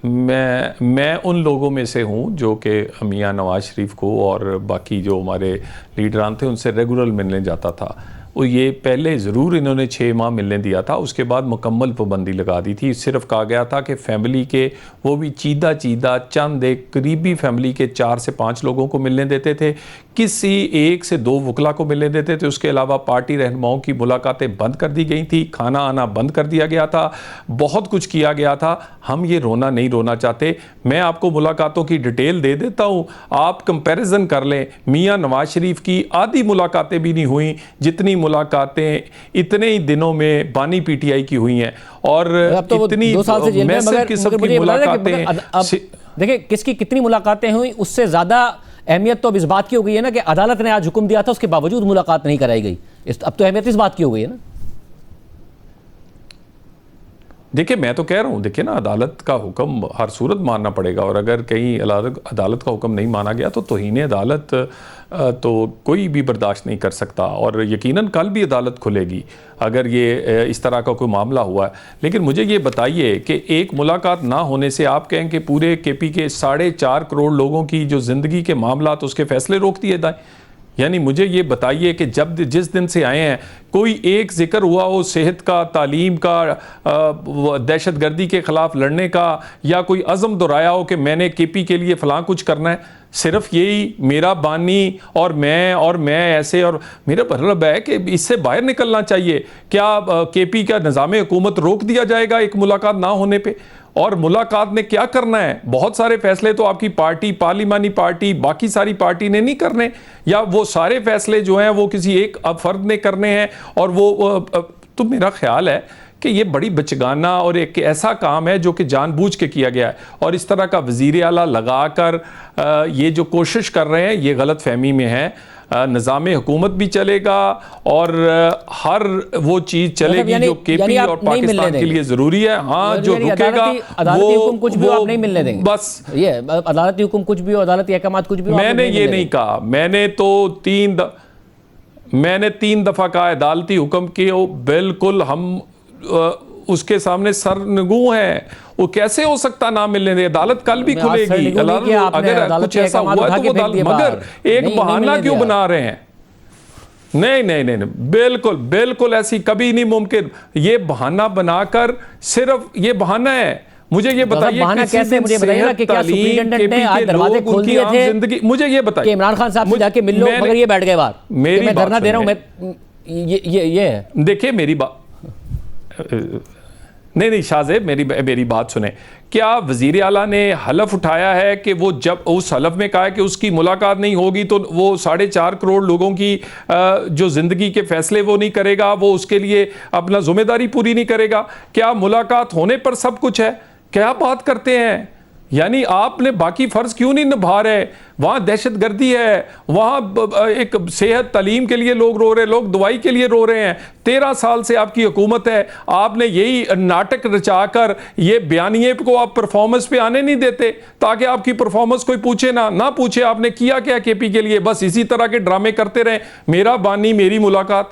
मैं उन लोगों में से हूं जो कि मियां नवाज शरीफ को और बाकी जो हमारे लीडरान थे उनसे रेगुलर मिलने जाता था। और ये पहले ज़रूर इन्होंने 6 माह मिलने दिया था, उसके बाद मुकम्मल पाबंदी लगा दी थी। सिर्फ कहा गया था कि फैमिली के, वो भी चीदा चंद एक करीबी फैमिली के 4 से 5 लोगों को मिलने देते थे, किसी 1 से 2 वकला को मिलने देते थे। उसके अलावा पार्टी रहनुमाओं की मुलाकातें बंद कर दी गई थी, खाना आना बंद कर दिया गया था, बहुत कुछ किया गया था। हम ये नहीं रोना चाहते। मैं आपको मुलाकातों की डिटेल दे देता हूँ, आप कंपैरिजन कर लें। मियां नवाज शरीफ की आधी मुलाकातें भी नहीं हुई जितनी मुलाकातें इतने ही दिनों में बानी PTI की हुई हैं। और तो इतनी 2 साल से जेल में, मगर की मुलाकातें, देखिए किसकी कितनी मुलाकातें हुई, उससे ज्यादा अहमियत तो अब इस बात की हो गई है ना कि अदालत ने आज हुक्म दिया था, उसके बावजूद मुलाकात नहीं कराई गई। अब तो अहमियत इस बात की हो गई है ना। देखिए मैं तो कह रहा हूँ, देखिए ना, अदालत का हुक्म हर सूरत मानना पड़ेगा। और अगर कहीं अदालत का हुक्म नहीं माना गया तो तौहीन अदालत तो कोई भी बर्दाश्त नहीं कर सकता। और यकीनन कल भी अदालत खुलेगी अगर ये इस तरह का कोई मामला हुआ है। लेकिन मुझे ये बताइए कि एक मुलाकात ना होने से आप कहें कि पूरे KP के 4.5 करोड़ लोगों की जो ज़िंदगी के मामला तो उसके फैसले रोक दिए जाए? यानी मुझे ये बताइए कि जिस दिन से आए हैं कोई एक जिक्र हुआ हो सेहत का, तालीम का, दहशतगर्दी के ख़िलाफ़ लड़ने का, या कोई अज़म दोहराया हो कि मैंने KP के लिए फ़लाँ कुछ करना है? सिर्फ यही मेरा बानी और मैं ऐसे, और मेरा मतलब है कि इससे बाहर निकलना चाहिए। क्या KP का निज़ाम हुकूमत रोक दिया जाएगा एक मुलाकात ना होने पे? और मुलाकात ने क्या करना है? बहुत सारे फैसले तो आपकी पार्टी, पार्लिमानी पार्टी, बाकी सारी पार्टी ने नहीं करने, या वो सारे फैसले जो हैं वो किसी एक फर्द ने करने हैं। और वो तो मेरा ख्याल है कि ये बड़ी बचगाना और एक ऐसा काम है जो कि जानबूझ के किया गया है। और इस तरह का वज़ीर आला लगाकर ये जो कोशिश कर रहे हैं ये गलत फहमी में है। निज़ाम हुकूमत भी चलेगा और हर वो चीज़ चलेगी जो KP और पाकिस्तान के लिए ज़रूरी है। हाँ, जो रुकेगा वो कुछ भी आप नहीं मिलने देंगे। बस ये अदालती हुक्म कुछ भी हो, अदालती अहकामात कुछ भी हो, मैंने ये नहीं कहा। मैंने तो 3 दफ़ा कहा अदालती हुक्म के बिल्कुल हम उसके सामने सरनगू हैं। वो कैसे हो सकता ना मिलने दे? अदालत कल भी खुलेगी। अगर कुछ ऐसा हुआ तो वो अदालत, मगर एक बहाना क्यों बना रहे हैं? नहीं, बिल्कुल ऐसी कभी नहीं मुमकिन। ये बहाना बनाकर, सिर्फ ये बहाना है। मुझे ये बताइए कैसे, मुझे बताइए कि क्या सुप्रीटेंडेंट ने आज दरवाजे खोल दिए थे? जिंदगी, मुझे ये बताइए। इमरान खान साहब से जाके मिल लो, मगर ये बैठ गए बाहर। मैं धरना दे रहा हूं, मैं ये है। देखिए मेरी बात नहीं शाहजेब, मेरी बात सुने। क्या वज़ीर आला ने हलफ उठाया है कि वो जब उस हलफ में कहा है कि उसकी मुलाकात नहीं होगी तो वो 4.5 करोड़ लोगों की जो ज़िंदगी के फैसले वो नहीं करेगा, वो उसके लिए अपना जिम्मेदारी पूरी नहीं करेगा? क्या मुलाकात होने पर सब कुछ है? क्या बात करते हैं? यानी आपने बाकी फ़र्ज़ क्यों नहीं निभा रहे? वहाँ दहशतगर्दी है, वहाँ एक सेहत तालीम के लिए लोग रो रहे हैं, लोग दवाई के लिए रो रहे हैं। 13 साल से आपकी हुकूमत है, आपने यही नाटक रचाकर ये बयानिए को आप परफॉर्मेंस पे आने नहीं देते ताकि आपकी परफॉर्मेंस कोई पूछे ना पूछे आपने किया क्या केपी के लिए। बस इसी तरह के ड्रामे करते रहें, मेरा बानी मेरी मुलाकात।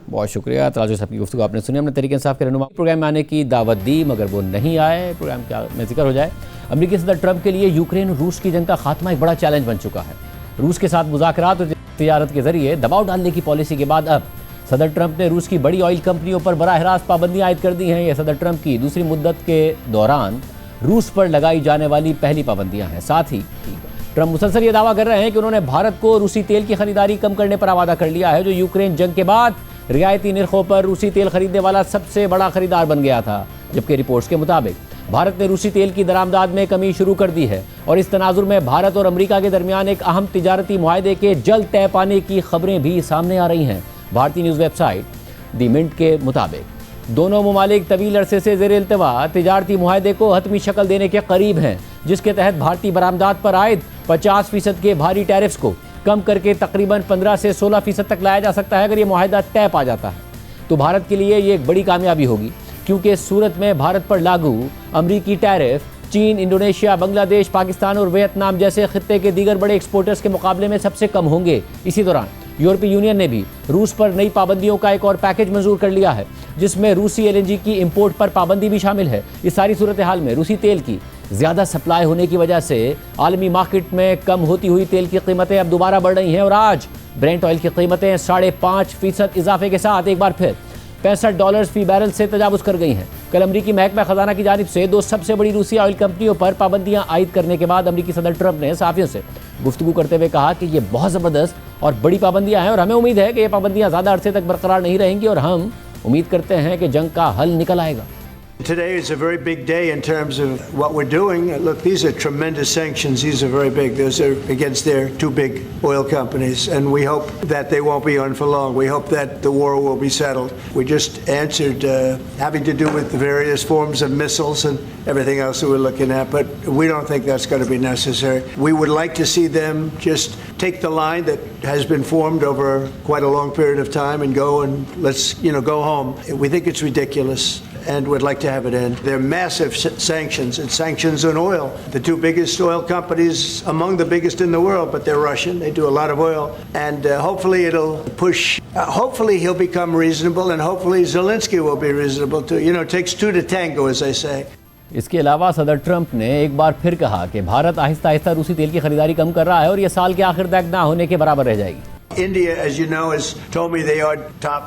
बहुत शुक्रिया ताजुल साहब की गुफ्तगू आपने सुनी। हमने तरीके इंसाफ के रहनुमा प्रोग्राम में आने की दावत दी मगर वो नहीं आए। प्रोग्राम क्या में जिक्र हो जाए, अमेरिकी सदर ट्रंप के लिए यूक्रेन और रूस की जंग का खात्मा एक बड़ा चैलेंज बन चुका है। रूस के साथ मुज़ाकरात और तिजारत के जरिए दबाव डालने की पॉलिसी के बाद अब सदर ट्रंप ने रूस की बड़ी ऑयल कंपनियों पर बराह रास्त पाबंदियां आयद कर दी हैं। यह सदर ट्रंप की दूसरी मुद्दत के दौरान रूस पर लगाई जाने वाली पहली पाबंदियां हैं। साथ ही ट्रंप मुसलसल ये दावा कर रहे हैं कि उन्होंने भारत को रूसी तेल की खरीदारी कम करने पर वादा कर लिया है, जो यूक्रेन जंग के बाद रियायती निर्खों पर रूसी तेल खरीदने वाला सबसे बड़ा खरीदार बन गया था। जबकि रिपोर्ट्स के मुताबिक भारत ने रूसी तेल की दरामदाद में कमी शुरू कर दी है और इस तनाजुर में भारत और अमेरिका के दरमियान एक अहम तिजारती मुआहदे के जल्द तय पाने की खबरें भी सामने आ रही हैं। भारतीय न्यूज़ वेबसाइट दी मिंट के मुताबिक दोनों ममालिक तवील अरसे से ज़ेर इल्तवा तिजारती मुआहदे को हतमी शक्ल देने के करीब हैं, जिसके तहत भारतीय बरामदात पर आयद 50% के भारी टैरिफ्स को कम करके तकरीबन 15 से 16% तक लाया जा सकता है। अगर ये मुआहदा तय पा जाता है तो भारत के लिए ये एक बड़ी कामयाबी होगी, क्योंकि इस सूरत में भारत पर लागू अमरीकी टैरिफ चीन, इंडोनेशिया, बांग्लादेश, पाकिस्तान और वियतनाम जैसे खित्ते के दीगर बड़े एक्सपोर्टर्स के मुकाबले में सबसे कम होंगे। इसी दौरान यूरोपीय यूनियन ने भी रूस पर नई पाबंदियों का एक और पैकेज मंजूर कर लिया है, जिसमें रूसी एलएनजी की इंपोर्ट पर पाबंदी भी शामिल है। इस सारी सूरत हाल में रूसी तेल की ज़्यादा सप्लाई होने की वजह से आलमी मार्केट में कम होती हुई तेल की कीमतें अब दोबारा बढ़ रही हैं और आज ब्रेंट ऑयल की कीमतें 5.5% इजाफे के साथ एक बार फिर $65 फी बैरल से तजावुज़ कर गई हैं। कल अमरीकी महकमा खजाना की जानिब से दो सबसे बड़ी रूसी ऑयल कंपनियों पर पाबंदियां आयद करने के बाद अमरीकी सदर ट्रंप ने सहाफ़ियों से गुफ्तगू करते हुए कहा कि ये बहुत ज़बरदस्त और बड़ी पाबंदियां हैं और हमें उम्मीद है कि ये पाबंदियां ज़्यादा अरसे तक बरकरार नहीं रहेंगी और हम उम्मीद करते हैं कि जंग का हल निकल आएगा। Today is a very big day in terms of what we're doing. Look, these are tremendous sanctions. These are very big. Those are against their two big oil companies. And we hope that they won't be on for long. We hope that the war will be settled. We just answered having to do with the various forms of missiles and everything else that we're looking at. But we don't think that's going to be necessary. We would like to see them just take the line that has been formed over quite a long period of time and go and let's, go home. We think it's ridiculous. And would like to have it end. They're massive sanctions, and sanctions on oil. The two biggest oil companies, among the biggest in the world, but they're Russian. They do a lot of oil. And hopefully it'll push, hopefully he'll become reasonable, and hopefully Zelensky will be reasonable too. It takes two to tango, as they say. इसके अलावा सदर Trump ने एक बार फिर कहा कि भारत आहिस्ता आहिस्ता रूसी तेल की खरीदारी कम कर रहा है और ये साल के आखिर तक ना होने के बराबर रह जाएगी। India, as you know, has told me they are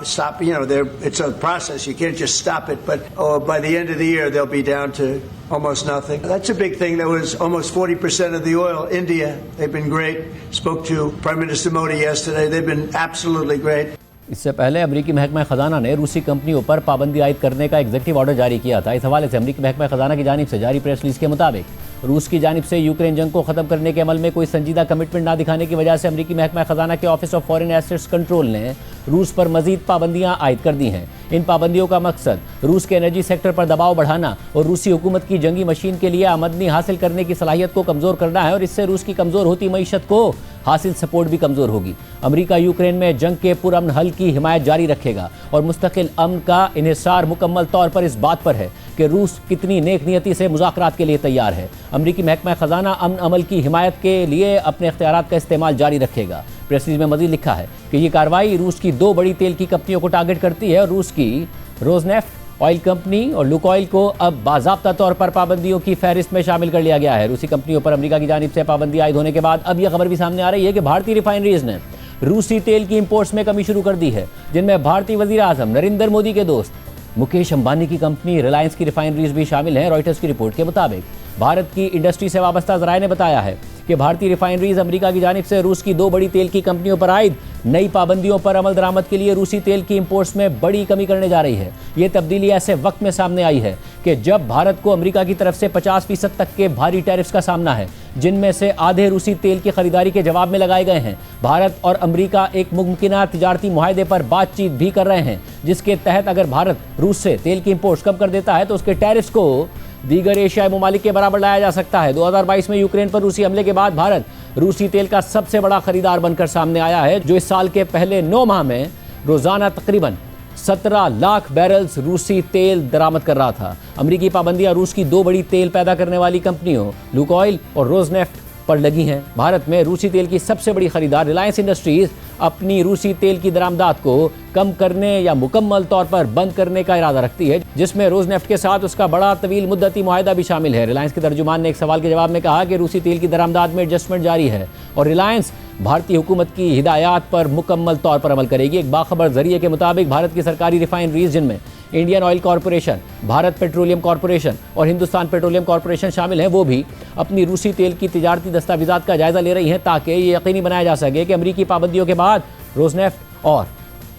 stop. It's a process. You can't just stop it. But by the end of the year, they'll be down to almost nothing. That's a big thing. That was almost 40% of the oil. India, they've been great. Spoke to Prime Minister Modi yesterday. They've been absolutely great. इससे पहले अमरीकी महकमा खजाना ने रूसी कंपनियों पर पाबंदी आयद करने का एग्जीक्यूटिव ऑर्डर जारी किया था। इस हवाले से अमरीकी महकमा खजाना की जानिब से जारी प्रेस रिलीज के मुताबिक रूस की जानिब से यूक्रेन जंग को खत्म करने के अमल में कोई संजीदा कमिटमेंट ना दिखाने की वजह से अमरीकी महकमा खजाना के office of foreign assets control ने रूस पर मजीद पाबंदियां आयद कर दी हैं। इन पाबंदियों का मकसद रूस के एनर्जी सेक्टर पर दबाव बढ़ाना और रूसी हुकूमत की जंगी मशीन के लिए आमदनी हासिल करने की सलाहियत को कमज़ोर करना है और इससे रूस की कमज़ोर होती मईशत को हासिल सपोर्ट भी कमज़ोर होगी। अमेरिका यूक्रेन में जंग के पुरअमन हल की हिमायत जारी रखेगा और मुस्तकिल अमन का इन्हिसार मुकम्मल तौर पर इस बात पर है कि रूस कितनी नेक नियति से मुज़ाकरात के लिए तैयार है। अमरीकी महकमा खजाना अमन अमल की हिमायत के लिए अपने इख्तियारात का इस्तेमाल जारी रखेगा। प्रेस रिलीज में मज़ीद लिखा है कि ये कार्रवाई रूस की दो बड़ी तेल की कंपनियों को टारगेट करती है और रूस की रोजनेफ्ट ऑयल कंपनी और लुकोइल को अब बाज़ाब्ता तौर पर पाबंदियों की फहरिस्त में शामिल कर लिया गया है। रूसी कंपनियों पर अमेरिका की जानिब से पाबंदी आयद होने के बाद अब यह खबर भी सामने आ रही है कि भारतीय रिफाइनरीज ने रूसी तेल की इंपोर्ट्स में कमी शुरू कर दी है, जिनमें भारतीय वज़ीर आज़म नरेंद्र मोदी के दोस्त मुकेश अंबानी की कंपनी रिलायंस की रिफाइनरीज भी शामिल हैं। रॉयटर्स की रिपोर्ट के मुताबिक भारत की इंडस्ट्री से वाबस्ता ज़राए ने बताया है कि भारतीय रिफाइनरीज अमेरिका की जानिब से रूस की दो बड़ी तेल की कंपनियों पर आयद नई पाबंदियों पर अमल दरामद के लिए रूसी तेल की इंपोर्ट्स में बड़ी कमी करने जा रही है। ये तब्दीली ऐसे वक्त में सामने आई है कि जब भारत को अमेरिका की तरफ से 50% तक के भारी टैरिफ्स का सामना है, जिनमें से आधे रूसी तेल की खरीदारी के जवाब में लगाए गए हैं। भारत और अमेरिका एक मुमकिना तिजारती मुआहदे पर बातचीत भी कर रहे हैं, जिसके तहत अगर भारत रूस से तेल की इंपोर्ट्स कम कर देता है तो उसके टैरिफ्स को दीगर एशियाई ममालिक के बराबर लाया जा सकता है। 2022 में यूक्रेन पर रूसी हमले के बाद भारत रूसी तेल का सबसे बड़ा खरीदार बनकर सामने आया है, जो इस साल के पहले 9 माह में रोजाना तकरीबन 17 लाख बैरल्स रूसी तेल दरामद कर रहा था। अमरीकी पाबंदियां रूस की 2 बड़ी तेल पैदा करने वाली कंपनियों लुकोइल और रोजनेफ्ट पर लगी हैं। भारत में रूसी तेल की सबसे बड़ी खरीदार रिलायंस इंडस्ट्रीज अपनी रूसी तेल की दरामदात को कम करने या मुकम्मल तौर पर बंद करने का इरादा रखती है, जिसमें रोजनेफ्ट के साथ उसका बड़ा तवील मुद्दती मुआहदा भी शामिल है। रिलायंस के तर्जुमान ने एक सवाल के जवाब में कहा कि रूसी तेल की दरामदात में एडजस्टमेंट जारी है और रिलायंस भारतीय हुकूमत की हिदायत पर मुकम्मल तौर पर अमल करेगी। एक बाखबर जरिए के मुताबिक भारत की सरकारी रिफाइनरीज, जिनमें Indian oil corporation, Bharat petroleum corporation और हिंदुस्तान पेट्रोलियम कॉरपोरेशन शामिल हैं, वो भी अपनी रूसी तेल की तिजारती दस्तावेजात का जायजा ले रही हैं ताकि ये यकीनी बनाया जा सके कि अमरीकी पाबंदियों के बाद रोजनेफ्ट और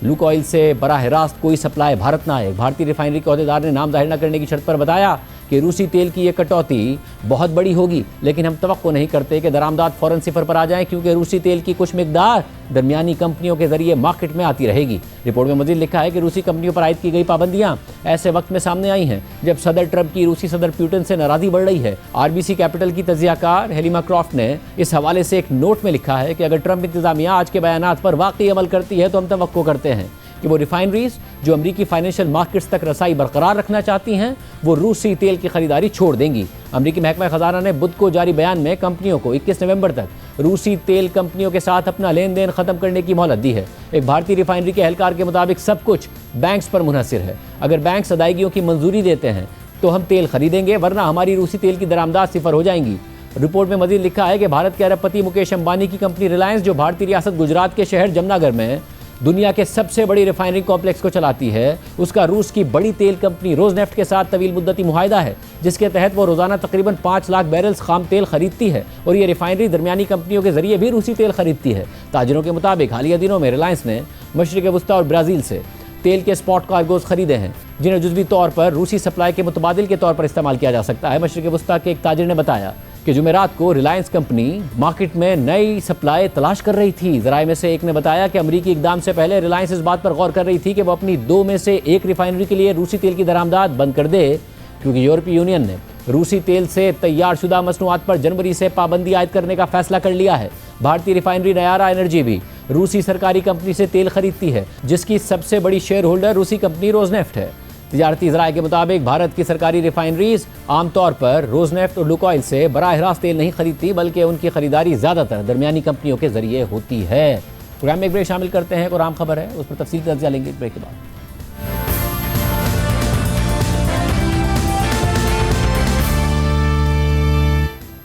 लुकोइल से बराह रास्त कोई सप्लाई भारत ना आए। भारतीय रिफाइनरी के अहदेदार ने नाम जाहिर न करने की शर्त पर बताया कि रूसी तेल की ये कटौती बहुत बड़ी होगी, लेकिन हम तवक्को नहीं करते कि दरामदात फौरन सिफर पर आ जाएं, क्योंकि रूसी तेल की कुछ मिकदार दरमियानी कंपनियों के जरिए मार्केट में आती रहेगी। रिपोर्ट में मजीद लिखा है कि रूसी कंपनियों पर आयद की गई पाबंदियां ऐसे वक्त में सामने आई हैं जब सदर ट्रंप की रूसी सदर पुतिन से नाराजगी बढ़ रही है। आरबीसी कैपिटल की तजियाकार हेलिमा क्रॉफ्ट ने इस हवाले से एक नोट में लिखा है कि अगर ट्रंप इंतजामिया आज के बयानात पर वाकई अमल करती है तो हम तवक्को करते हैं कि वो रिफाइनरीज जो अमरीकी फाइनेंशियल मार्केट्स तक रसाई बरकरार रखना चाहती हैं, वो रूसी तेल की खरीदारी छोड़ देंगी। अमरीकी महकमा खजाना ने बुध को जारी बयान में कंपनियों को 21 नवंबर तक रूसी तेल कंपनियों के साथ अपना लेन देन खत्म करने की मोहलत दी है। एक भारतीय रिफाइनरी के एहलकार के मुताबिक सब कुछ बैंक्स पर मुनहसिर है। अगर बैंक अदायगियों की मंजूरी देते हैं तो हम तेल खरीदेंगे, वरना हमारी रूसी तेल की दरामदात सिफर हो जाएंगी। रिपोर्ट में मजीद लिखा है कि भारत के अरबपति मुकेश अंबानी की कंपनी रिलायंस, जो भारतीय रियासत गुजरात के शहर जमनागर में दुनिया के सबसे बड़ी रिफाइनरी कॉम्प्लेक्स को चलाती है, उसका रूस की बड़ी तेल कंपनी रोजनेफ्ट के साथ तवील मुद्दती मुआहदा है, जिसके तहत वो रोजाना तकरीबन 5 लाख बैरल्स खाम तेल खरीदती है और ये रिफाइनरी दरमियानी कंपनियों के जरिए भी रूसी तेल खरीदती है। ताजरों के मुताबिक हालिया दिनों में रिलायंस ने मशरिक वस्ता और ब्राज़ील से तेल के स्पॉट कार्गोज खरीदे हैं, जिन्हें जुज़वी तौर पर रूसी सप्लाई के मुतबादिल के तौर पर इस्तेमाल किया जा सकता है। मशरिक वस्ता के एक ताजिर ने बताया कि जुमेरात को रिलायंस कंपनी मार्केट में नई सप्लाई तलाश कर रही थी। ज़राए में से एक ने बताया कि अमरीकी इकदाम से पहले रिलायंस इस बात पर गौर कर रही थी कि वो अपनी 2 में से 1 रिफाइनरी के लिए रूसी तेल की दरामदात बंद कर दे, क्योंकि यूरोपीय यूनियन ने रूसी तेल से तैयार शुदा मसनूआत पर जनवरी से पाबंदी आयद करने का फैसला कर लिया है। भारतीय रिफाइनरी नयारा एनर्जी भी रूसी सरकारी कंपनी से तेल खरीदती है, जिसकी सबसे बड़ी शेयर होल्डर रूसी कंपनी रोजनेफ्ट है। तिजारती ज़राए के मुताबिक भारत की सरकारी रिफाइनरीज आमतौर पर रोजनेफ्ट और लुकोइल से बराह रास्त तेल नहीं खरीदती, बल्कि उनकी खरीदारी ज़्यादातर दरमियानी कंपनियों के जरिए होती है। प्रोग्राम में एक ब्रेक शामिल करते हैं, और आम खबर है उस पर तफसील से जानेंगे लेंगे ब्रेक के बाद।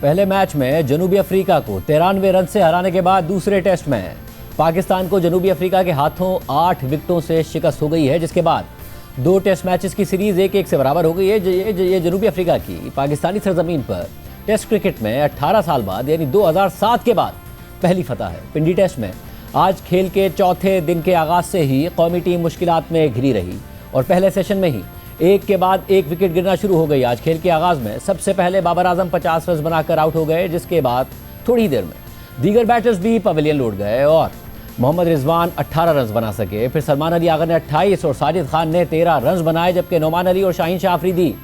पहले मैच में जनूबी अफ्रीका को 93 रन से हराने के बाद दूसरे टेस्ट में पाकिस्तान को जनूबी अफ्रीका के हाथों 8 विकेटों से शिकस्त हो गई है, जिसके बाद 2 टेस्ट मैचेस की सीरीज 1-1 से बराबर हो गई है। ये जनूबी अफ्रीका की पाकिस्तानी सरजमीन पर टेस्ट क्रिकेट में 18 साल बाद यानी 2007 के बाद पहली फतह है। पिंडी टेस्ट में आज खेल के चौथे दिन के आगाज से ही कौमी टीम मुश्किलात में घिरी रही और पहले सेशन में ही एक के बाद एक विकेट गिरना शुरू हो गई। आज खेल के आगाज में सबसे पहले बाबर आजम 50 रन बनाकर आउट हो गए, जिसके बाद थोड़ी देर में दीगर बैटर्स भी पवेलियन लौट गए और मोहम्मद रिजवान 18 रन बना सके। फिर सलमान अली आगर ने 28 और साजिद खान ने 13 रन बनाए, जबकि नोमान अली और शाहीन शाह अफरीदी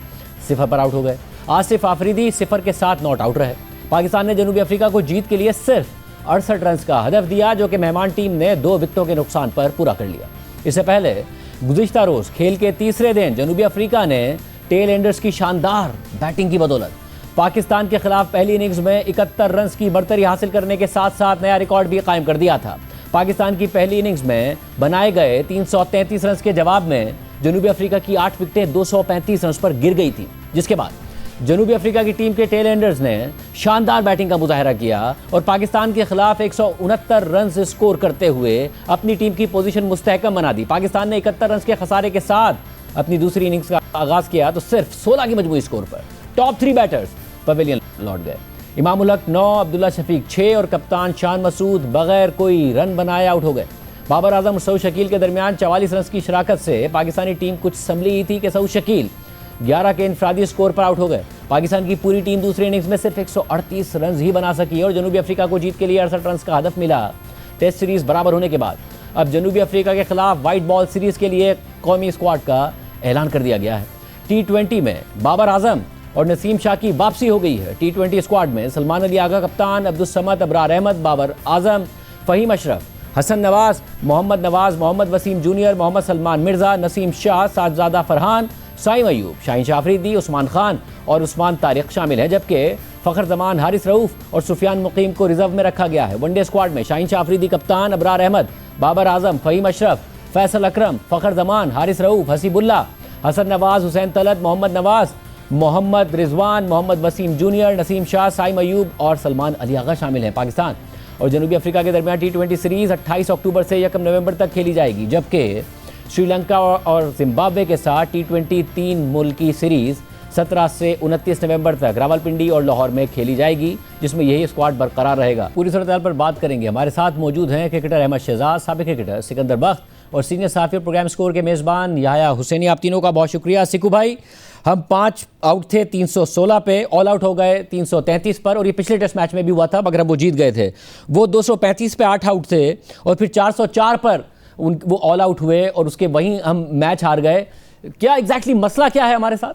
0 पर आउट हो गए। आसिफ आफरीदी 0 के साथ नॉट आउट रहे। पाकिस्तान ने जनूबी अफ्रीका को जीत के लिए सिर्फ 68 रन का हदफ दिया, जो कि मेहमान टीम ने 2 विकेटों के नुकसान पर पूरा कर लिया। इससे पहले गुज़िश्ता रोज खेल के तीसरे दिन जनूबी अफ्रीका ने टेल एंडर्स की शानदार बैटिंग की बदौलत पाकिस्तान के खिलाफ पहली इनिंग्स में 71 रन की बढ़तरी हासिल करने के साथ साथ नया रिकॉर्ड भी कायम कर दिया था। पाकिस्तान की पहली इनिंग्स में बनाए गए 333 रन के जवाब में जनूबी अफ्रीका की 8 विकेटें 235 रन पर गिर गई थी, जिसके बाद जनूबी अफ्रीका की टीम के टेल एंडर्स ने शानदार बैटिंग का मुजाहरा किया और पाकिस्तान के खिलाफ 169 रन स्कोर करते हुए अपनी टीम की पोजीशन मुस्तहकम बना दी। पाकिस्तान ने 71 रन के खसारे के साथ अपनी दूसरी इनिंग्स का आगाज किया तो सिर्फ 16 की मजमूई स्कोर पर टॉप 3 बैटर्स पवेलियन लौट गए। इमाम उल हक 9, अब्दुल्ला शफीक 6 और कप्तान शान मसूद बगैर कोई रन बनाए आउट हो गए। बाबर आजम और सऊद शकील के दरमियान 44 रन की शराकत से पाकिस्तानी टीम कुछ संभली ही थी कि सऊद शकील 11 के इनफरादी स्कोर पर आउट हो गए। पाकिस्तान की पूरी टीम दूसरी इनिंग्स में सिर्फ 138 रन ही बना सकी और जनूबी अफ्रीका को जीत के लिए 68 रन का हदफ मिला। टेस्ट सीरीज बराबर होने के बाद अब जनूबी अफ्रीका के खिलाफ व्हाइट बॉल सीरीज के लिए कौमी स्क्वाड का ऐलान कर दिया गया है। T20 में बाबर आजम और नसीम शाह की वापसी हो गई है। टी20 स्क्वाड में सलमान अली आगा कप्तान, अब्दुल समद, अबरार अहमद, बाबर आजम, फ़हीम अशरफ, हसन नवाज, मोहम्मद वसीम जूनियर, मोहम्मद सलमान मिर्ज़ा, नसीम शाह, साजजादा फरहान, साइम अयूब, शाहीन शाह अफरीदी, उस्मान खान और उस्मान तारिक शामिल हैं, जबकि फ़खर जमान, हारिस रऊफ़ और सुफियान मुकीम को रिजर्व में रखा गया है। वनडे स्क्वाड में शाहीन शाह अफरीदी कप्तान, अबरार अहमद, बाबर आजम, फ़हीम अशरफ, फैसल अकरम, फ़खर जमान, हारिस रऊफ़, हसीबुल्ला, हसन नवाज, हुसैन तलत, मोहम्मद नवाज, मोहम्मद रिजवान, मोहम्मद वसीम जूनियर, नसीम शाह, साइम अयूब और सलमान अली आगा शामिल हैं। पाकिस्तान और जनूबी अफ्रीका के दरमियान टी20 सीरीज़ 28 अक्टूबर से 1 नवंबर तक खेली जाएगी, जबकि श्रीलंका और जिम्बाब्वे के साथ टी20 3 मुल्की सीरीज़ 17 से 29 नवंबर तक रावलपिंडी और लाहौर में खेली जाएगी, जिसमें यही स्क्वाड बरकरार रहेगा। पूरी सूरत पर बात करेंगे। हमारे साथ मौजूद हैं क्रिकेटर अहमद शहजाद, साबिक क्रिकेटर सिकंदर बख्त और सीनियर सहाफ़ी प्रोग्राम स्कोर के मेज़बान याह्या हुसैनी। आप तीनों का बहुत शुक्रिया। सिकू भाई, हम 5 आउट थे 316 पे, ऑल आउट हो गए 333 पर, और ये पिछले टेस्ट मैच में भी हुआ था मगर अब वो जीत गए थे। वो 235 पे 8 आउट थे और फिर 404 पर वो ऑल आउट हुए और उसके वहीं हम मैच हार गए। क्या एग्जैक्टली मसला क्या है हमारे साथ?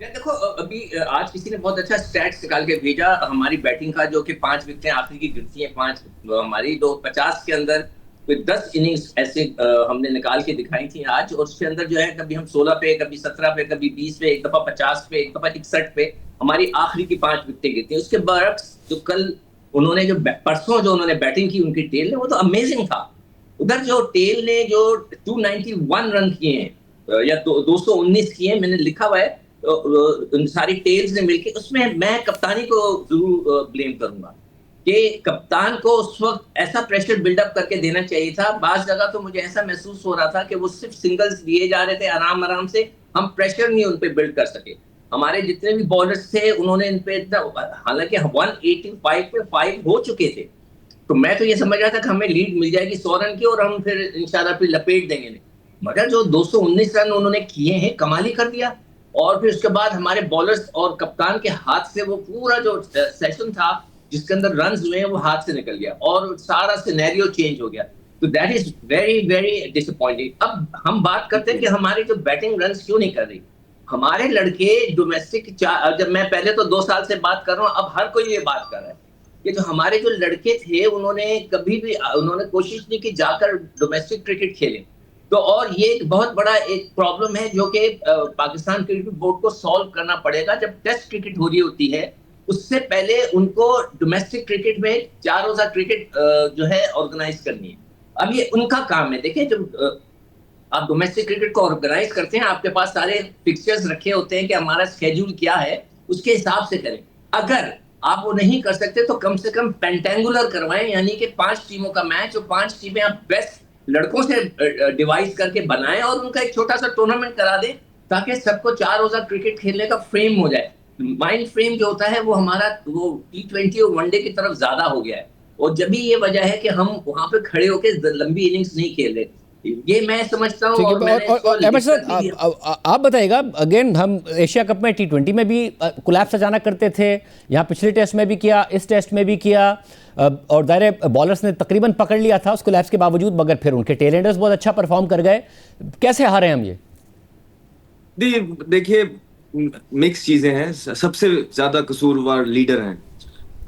देखो, अभी आज किसी ने बहुत अच्छा स्टैट्स निकाल के भेजा हमारी बैटिंग का, जो कि 5 विकेटें आखिरी की गिरती हैं, 5 हमारी 50 के अंदर 10 इनिंग्स ऐसे हमने निकाल के दिखाई थी आज, और उसके अंदर जो है कभी हम 16 पे, कभी 17 पे, कभी 20 पे, एक दफा 50 पे, एक दफा 61 पे हमारी आखिरी की 5 विकेटें गिरती हैं। उसके बरक्स जो कल उन्होंने परसों जो उन्होंने बैटिंग की उनकी टेल ने, वो तो अमेजिंग था। उधर जो टेल ने जो 291 रन किए हैं या 219 किए हैं, मैंने लिखा हुआ है उन सारी टेल्स ने मिलके, उसमें मैं कप्तानी को जरूर ब्लेम करूंगा कि कप्तान को उस वक्त ऐसा प्रेशर बिल्डअप करके देना चाहिए था। बाज जगह तो मुझे ऐसा महसूस हो रहा था कि वो सिर्फ सिंगल्स दिए जा रहे थे आराम आराम से, हम प्रेशर नहीं उन पे बिल्ड कर सके। हमारे जितने भी बॉलर्स थे उन्होंने इन पे इतना, हालांकि 185 पे 5 हो चुके थे, तो मैं तो ये समझ रहा था कि हमें लीड मिल जाएगी 100 रन की और हम फिर इंशाल्लाह फिर लपेट देंगे, मगर जो 219 रन उन्होंने किए हैं कमाल ही कर दिया। और फिर उसके बाद हमारे बॉलर्स और कप्तान के हाथ से वो पूरा जो सेशन था जिसके अंदर रन्स हुए हैं वो हाथ से निकल गया और सारा सिनेरियो चेंज हो गया। तो that is very very disappointing. अब हम बात करते हैं कि हमारी जो बैटिंग रन्स क्यों नहीं कर रही। हमारे लड़के डोमेस्टिक, जब मैं पहले तो 2 साल से बात कर रहा हूँ, अब हर कोई ये बात कर रहा है कि जो हमारे जो लड़के थे उन्होंने कभी भी कोशिश नहीं की जाकर डोमेस्टिक क्रिकेट खेलें। तो और ये एक बहुत बड़ा एक प्रॉब्लम है जो कि पाकिस्तान क्रिकेट बोर्ड को सॉल्व करना पड़ेगा। जब टेस्ट क्रिकेट हो रही होती है उससे पहले उनको डोमेस्टिक क्रिकेट में 4 रोजा क्रिकेट जो है ऑर्गेनाइज करनी है। अब ये उनका काम है। देखिए, जब आप डोमेस्टिक क्रिकेट को ऑर्गेनाइज करते हैं आपके पास सारे फिक्सचर्स रखे होते हैं कि हमारा स्केड्यूल क्या है, उसके हिसाब से करें। अगर आप वो नहीं कर सकते तो कम से कम पेंटेंगुलर करवाएं, यानी कि 5 टीमों का मैच और 5 टीमें आप बेस्ट लड़कों से डिवाइस करके बनाएं और उनका एक छोटा सा टूर्नामेंट करा दें ताकि सबको 4 रोजा क्रिकेट खेलने का फ्रेम हो जाए। माइंड फ्रेम जो होता है वो हमारा वो T20 और वनडे की तरफ ज्यादा हो गया है, और जब भी ये वजह है कि हम वहां पे खड़े होकर लंबी इनिंग्स नहीं खेल रहे। ये मैं समझता हूँ। आप बताइएगा, अगेन हम एशिया कप में T20 में भी कोलैप्स अचानक करते थे, यहाँ पिछले टेस्ट में भी किया, इस टेस्ट में भी किया, और दायरे बॉलर्स ने तकरीबन पकड़ लिया था उस कोलैप्स के बावजूद, मगर फिर उनके टेलेंडर्स बहुत अच्छा परफॉर्म कर गए। कैसे हारे हम ये? देखिए, मिक्स चीजें हैं। सबसे ज्यादा कसूरवार लीडर हैं,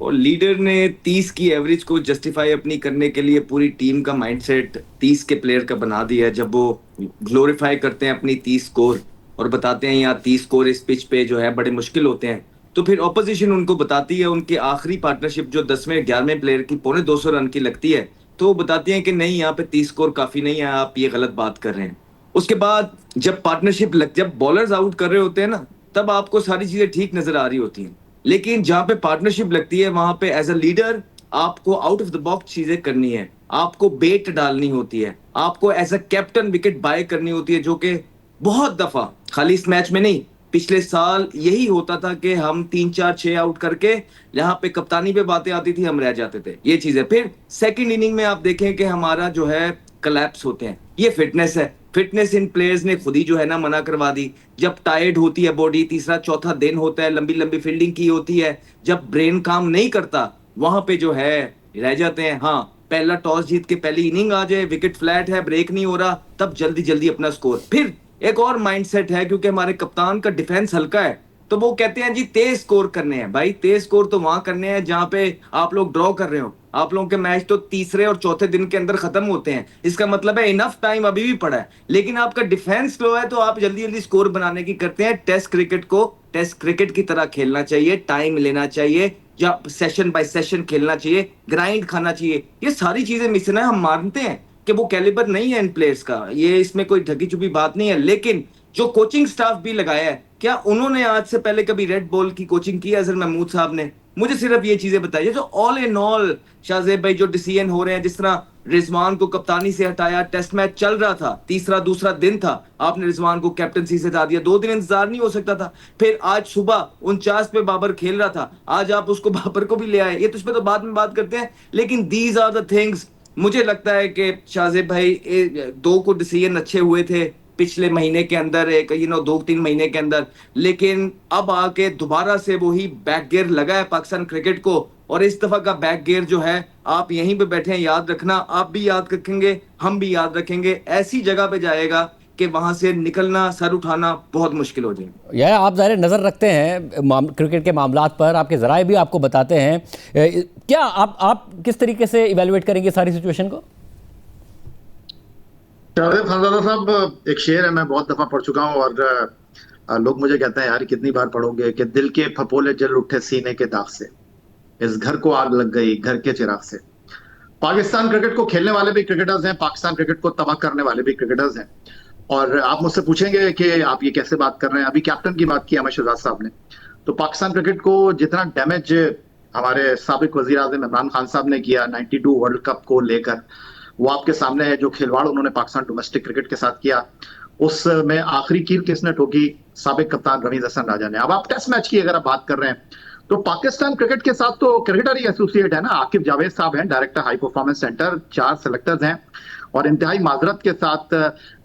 और लीडर ने 30 की एवरेज को जस्टिफाई अपनी करने के लिए पूरी टीम का माइंडसेट 30 के प्लेयर का बना दिया है। जब वो ग्लोरीफाई करते हैं अपनी 30 स्कोर और बताते हैं यहाँ 30 स्कोर इस पिच पे जो है बड़े मुश्किल होते हैं, तो फिर ऑपोजिशन उनको बताती है उनकी आखिरी पार्टनरशिप जो 10वें 11वें प्लेयर की 250 रन की लगती है, तो वो बताती है कि नहीं, यहाँ पे 30 स्कोर काफी नहीं है, आप ये गलत बात कर रहे हैं। उसके बाद जब पार्टनरशिप जब बॉलर्स आउट कर रहे होते हैं ना, तब आपको सारी चीजें ठीक नजर आ रही होती हैं, लेकिन जहां पे पार्टनरशिप लगती है वहां पे एज अ लीडर आपको आउट ऑफ द बॉक्स चीजें करनी है, आपको बेट डालनी होती है, आपको as a captain wicket buy करनी होती है, जो कि बहुत दफा, खाली इस मैच में नहीं, पिछले साल यही होता था कि हम 3 4 6 आउट करके यहाँ पे कप्तानी पे बातें आती थी, हम रह जाते थे। ये चीजें फिर सेकंड इनिंग में आप देखें कि हमारा जो है कोलैप्स होते हैं। ये फिटनेस है, फिटनेस इन प्लेयर्स ने खुद ही जो है ना मना करवा दी। जब टायर्ड होती है बॉडी, तीसरा चौथा दिन होता है, लंबी लंबी फील्डिंग की होती है, जब ब्रेन काम नहीं करता वहां पे जो है रह जाते हैं। हाँ, पहला टॉस जीत के पहली इनिंग आ जाए, विकेट फ्लैट है, ब्रेक नहीं हो रहा, तब जल्दी जल्दी अपना स्कोर। फिर एक और माइंडसेट है, क्योंकि हमारे कप्तान का डिफेंस हल्का है, तो वो कहते हैं जी तेज स्कोर करने हैं। भाई तेज स्कोर तो वहां करने हैं जहां पे आप लोग ड्रॉ कर रहे हो। आप लोगों के मैच तो तीसरे और चौथे दिन के अंदर खत्म होते हैं, इसका मतलब है इनफ टाइम अभी भी पड़ा है। लेकिन आपका डिफेंस स्लो है तो आप जल्दी जल्दी स्कोर बनाने की करते हैं। टेस्ट क्रिकेट को टेस्ट क्रिकेट की तरह खेलना चाहिए, टाइम लेना चाहिए, या सेशन बाय सेशन खेलना चाहिए, ग्राइंड खाना चाहिए। ये सारी चीजें मिसिंग है। हम मानते हैं कि वो कैलिबर नहीं है इन प्लेयर्स का, ये इसमें कोई ढकी छुपी बात नहीं है। लेकिन जो कोचिंग स्टाफ भी लगाया है, क्या उन्होंने आज से पहले कभी रेड बॉल की कोचिंग की है अजहर महमूद साहब ने? मुझे सिर्फ ये चीजें बताइए। जो ऑल इन ऑल शाहजेब भाई जो डिसीजन हो रहे हैं, जिस तरह रिजवान को कप्तानी से हटाया, टेस्ट मैच चल रहा था, तीसरा दूसरा दिन था, आपने रिजवान को कैप्टनसी से हटा दिया, 2 दिन इंतजार नहीं हो सकता था। फिर आज सुबह 49 पे बाबर खेल रहा था, आज आप उसको बाबर को भी ले आए। ये तो इस पे तो बाद में बात करते हैं, लेकिन दीज आर द थिंग्स। मुझे लगता है कि शाहजेब भाई 2 को डिसीजन अच्छे हुए थे पिछले महीने के अंदर, 2-3 महीने के अंदर, लेकिन अब आके दोबारा से वही बैक गियर लगा है पाकिस्तान क्रिकेट को। और इस दफा का बैक गियर जो है, आप यहीं पे बैठे हैं, याद रखना, आप भी याद रखेंगे, हम भी याद रखेंगे, ऐसी जगह पे जाएगा कि वहां से निकलना, सर उठाना बहुत मुश्किल हो जाएगा। यह आप ज़ाहिर नज़र रखते हैं क्रिकेट के मामलात पर, आपके ज़राए भी आपको बताते हैं। क्या आप किस तरीके से इवेलुएट करेंगे सारी सिचुएशन को? शाहजेब खानजादा साहब, एक शेर है, मैं बहुत दफा पढ़ चुका हूँ और लोग मुझे कहते हैं यार कितनी बार पढ़ोगे, कि दिल के फपोले जल उठे सीने के दाग से, इस घर को आग लग गई घर के चिराग से। पाकिस्तान क्रिकेट को खेलने वाले भी क्रिकेटर्स हैं, पाकिस्तान क्रिकेट को तबाह करने वाले भी क्रिकेटर्स हैं। और आप मुझसे पूछेंगे कि आप ये कैसे बात कर रहे हैं, अभी कैप्टन की बात की अहमद शहजाद साहब ने, तो पाकिस्तान क्रिकेट को जितना डैमेज हमारे साबिक वजीर आज़म इमरान खान साहब ने किया 92 वर्ल्ड कप को लेकर, वो आपके सामने है। जो खिलवाड़ उन्होंने पाकिस्तान डोमेस्टिक क्रिकेट के साथ किया, उसमें आखिरी कील किसने ठोकी? साबिक कप्तान रमीज हसन राजा ने। अब आप टेस्ट मैच की अगर आप बात कर रहे हैं, तो पाकिस्तान क्रिकेट के साथ तो क्रिकेटर ही एसोसिएट है ना। आकिब जावेद साहब हैं director high performance centre, 4 selectors हैं, और इंतहाई माजरत के साथ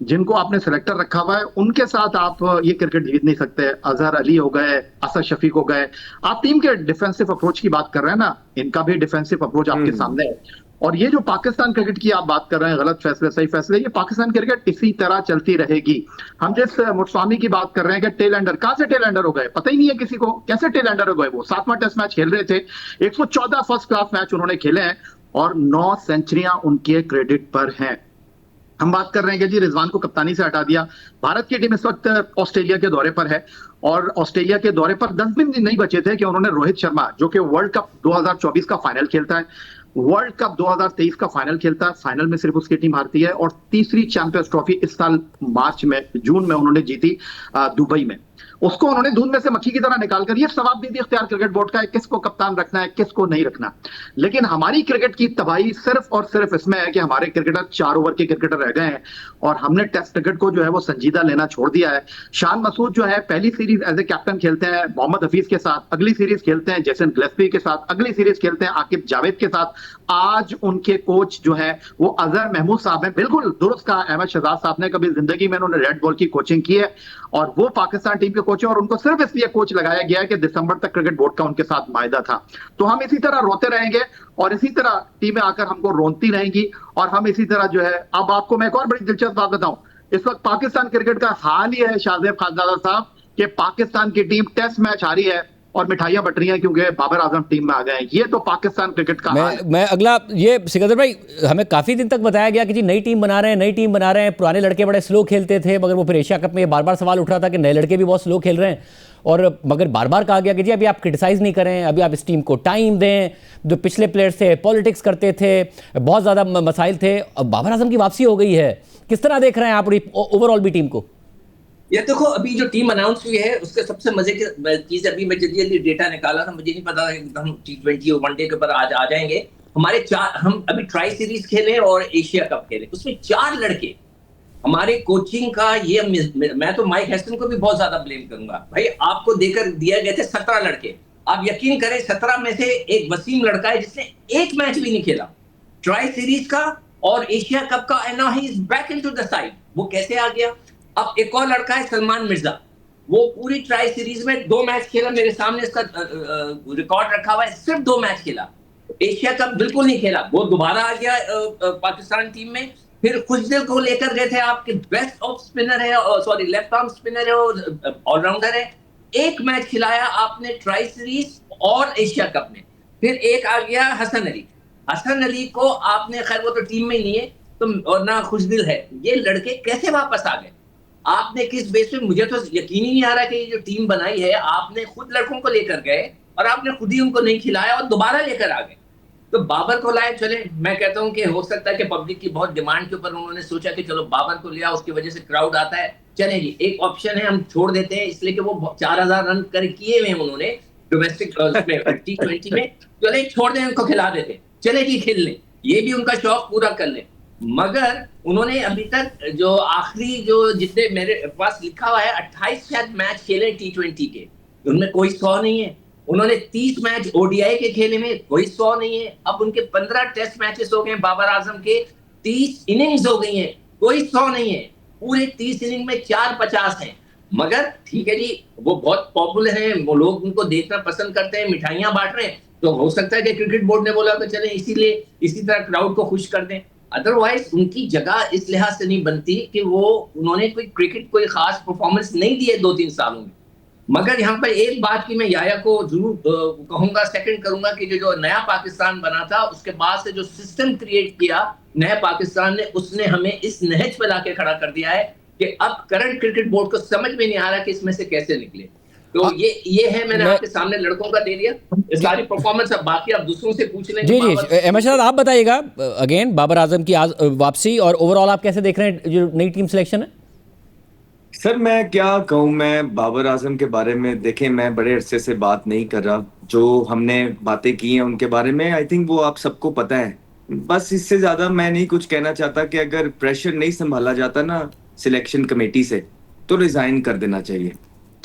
जिनको आपने सेलेक्टर रखा हुआ है उनके साथ आप ये क्रिकेट जीत नहीं सकते। अजहर अली हो गए, असद शफीक हो गए। आप टीम के डिफेंसिव अप्रोच की बात कर रहे हैं ना, इनका भी डिफेंसिव अप्रोच आपके सामने है। और ये जो पाकिस्तान क्रिकेट की आप बात कर रहे हैं, गलत फैसले सही फैसले, ये पाकिस्तान क्रिकेट इसी तरह चलती रहेगी। हम जिस मुस्वामी की बात कर रहे हैं कि टेल एंडर, कहां से टेल एंडर हो गए पता ही नहीं है किसी को, कैसे टेल एंडर हो गए? वो 7वां टेस्ट मैच खेल रहे थे, 114 फर्स्ट क्लास मैच उन्होंने खेले हैं और 9 सेंचुरियां उनके क्रेडिट पर हैं। हम बात कर रहे हैं कि जी रिजवान को कप्तानी से हटा दिया। भारत की टीम इस वक्त ऑस्ट्रेलिया के दौरे पर है, और ऑस्ट्रेलिया के दौरे पर 10 दिन नहीं बचे थे कि उन्होंने रोहित शर्मा, जो कि वर्ल्ड कप 2024 का फाइनल खेलता है, वर्ल्ड कप 2023 का फाइनल खेलता है, फाइनल में सिर्फ उसकी टीम हारती है, और तीसरी चैंपियंस ट्रॉफी इस साल जून में उन्होंने जीती दुबई में। उसको उन्होंने दूध में से मक्खी की तरह निकालकर ये सवाबदीदी इख्तियार क्रिकेट बोर्ड का है, किसको कप्तान रखना है किसको नहीं रखना। लेकिन हमारी क्रिकेट की तबाही सिर्फ और सिर्फ इसमें है कि हमारे क्रिकेटर 4 ओवर के क्रिकेटर रह गए हैं, और हमने टेस्ट क्रिकेट को जो है वो संजीदा लेना छोड़ दिया है। शान मसूद जो है पहली सीरीज एज ए कैप्टन खेलते हैं मोहम्मद हफीज के साथ, अगली सीरीज खेलते हैं जेसन गिलेस्पी के साथ, अगली सीरीज खेलते हैं आकिब जावेद के साथ। आज उनके कोच जो है वो अजहर महमूद साहब हैं। बिल्कुल दुरुस्त कहा अहमद शहजाद साहब ने, कभी जिंदगी में उन्होंने रेड बॉल की कोचिंग की है, और वो पाकिस्तान टीम के कोच है, और उनको सिर्फ इसलिए कोच लगाया गया है कि दिसंबर तक क्रिकेट बोर्ड का उनके साथ मायदा था। तो हम इसी तरह रोते रहेंगे और इसी तरह टीमें आकर हमको रोनती रहेंगी, और हम इसी तरह जो है। अब आपको मैं एक और बड़ी दिलचस्प बात बताऊं, इस वक्त पाकिस्तान क्रिकेट का हाल ये है शाहजेब खानजादा साहब कि पाकिस्तान की टीम टेस्ट मैच हारी है और मिठाइयां बट रही हैं क्योंकि बाबर आजम टीम में आ गए। ये तो पाकिस्तान क्रिकेट का हाल है। मैं अगला ये सिकंदर भाई, हमें काफी दिन तक बताया गया कि जी नई टीम बना रहे हैं, नई टीम बना रहे हैं, पुराने लड़के बड़े स्लो खेलते थे, मगर वो फिर एशिया कप में बार बार सवाल उठ रहा था कि नए लड़के भी बहुत स्लो खेल रहे हैं, और मगर बार बार कहा गया कि जी अभी आप क्रिटिसाइज नहीं करें, अभी आप इस टीम को टाइम दें। जो पिछले प्लेयर्स थे पॉलिटिक्स करते थे, बहुत ज्यादा मसाइल थे, अब बाबर आजम की वापसी हो गई है। किस तरह देख रहे हैं आप ओवरऑल भी टीम को? ये देखो, अभी जो टीम अनाउंस हुई है उसके सबसे मजे की चीज, अभी मैं जल्दी जल्दी डेटा निकाला था, मुझे नहीं पता एकदम T20 और वनडे के ऊपर आज आ जाएंगे हमारे। हम अभी ट्राई सीरीज खेले और एशिया कप खेले, उसमें 4 लड़के हमारे कोचिंग का। ये मैं तो माइक हेस्टन को भी बहुत ज्यादा ब्लेम करूंगा। भाई आपको देकर दिया गए थे 17 लड़के, आप यकीन करें 17 में से एक वसीम लड़का है जिसने एक मैच भी नहीं खेला ट्राई सीरीज का और एशिया कप का, and now he is back into the side. वो कैसे आ गया? अब एक और लड़का है सलमान मिर्जा, वो पूरी ट्राई सीरीज में 2 मैच खेला, मेरे सामने इसका रिकॉर्ड रखा हुआ है, सिर्फ 2 मैच खेला, एशिया कप बिल्कुल नहीं खेला। वो दोबारा आ गया पाकिस्तान टीम में। फिर खुशदिल को लेकर गए थे, आपके बेस्ट ऑफ स्पिनर है, सॉरी लेफ्ट आर्म स्पिनर है और ऑलराउंडर है, एक मैच खिलाया आपने ट्राई सीरीज और एशिया कप में। फिर एक आ गया हसन अली को आपने, खैर वो तो टीम में ही नहीं है तो, और ना खुशदिल है, ये लड़के कैसे वापस आ गए? आपने किस बेस पे? मुझे तो यकीन ही नहीं आ रहा कि ये जो टीम बनाई है आपने खुद लड़कों को लेकर गए और आपने खुद ही उनको नहीं खिलाया और दोबारा लेकर आ गए। तो बाबर को लाए, चले, मैं कहता हूं कि हो सकता है कि पब्लिक की बहुत डिमांड के ऊपर उन्होंने सोचा कि चलो बाबर को लिया, उसकी वजह से क्राउड आता है, चलेगी, एक ऑप्शन है, हम छोड़ देते हैं, इसलिए कि वो 4000 रन कर किए हुए हैं उन्होंने डोमेस्टिक T20 में, चले छोड़ दें, उनको खिला देते, चले जी खेल लें, ये भी उनका शौक पूरा कर लें। मगर उन्होंने अभी तक जो आखिरी जो जितने मेरे पास लिखा हुआ है 28 शायद मैच खेले T20 के, उनमें कोई 100 नहीं है। उन्होंने 30 मैच ओडीआई के खेले में, कोई 100 नहीं है। अब उनके 15 टेस्ट मैचेस हो गए बाबर आजम के, 30 इनिंग्स हो गई हैं, कोई 100 नहीं है। पूरे 30 इनिंग में 450 हैं। मगर ठीक है जी, वो बहुत पॉपुलर हैं, वो लोग उनको देखना पसंद करते हैं, मिठाइयां बांट रहे हैं, तो हो सकता है कि क्रिकेट बोर्ड ने बोला तो चले इसीलिए इसी तरह क्राउड को खुश कर दें। अदरवाइज उनकी जगह इस लिहाज से नहीं बनती कि उन्होंने कोई खास परफॉर्मेंस नहीं दी है 2-3 सालों में। मगर यहाँ पर एक बात की मैं याया को जरूर कहूंगा, सेकंड करूंगा, कि जो नया पाकिस्तान बना था उसके बाद से जो सिस्टम क्रिएट किया नया पाकिस्तान ने, उसने हमें इस नहज पे लाके खड़ा कर दिया है कि अब करंट क्रिकेट बोर्ड को समझ में नहीं आ रहा कि इसमें से कैसे निकले। तो ये है, मैंने आपके सामने लड़कों का दे दिया सारी परफॉर्मेंस, अब बाकी आप दूसरों से पूछ लें। जी अहमद शाह आप बताइएगा अगेन बाबर आजम की वापसी और ओवरऑल आप कैसे देख रहे हैं जो नई टीम सिलेक्शन है? सर मैं क्या कहूँ, मैं बाबर आजम के बारे में, देखें मैं बड़े अरसे से बात नहीं कर रहा, जो हमने बातें की हैं उनके बारे में आई थिंक वो आप सबको पता है। बस इससे ज्यादा मैं नहीं कुछ कहना चाहता कि अगर प्रेशर नहीं संभाला जाता ना सिलेक्शन कमेटी से तो रिजाइन कर देना चाहिए।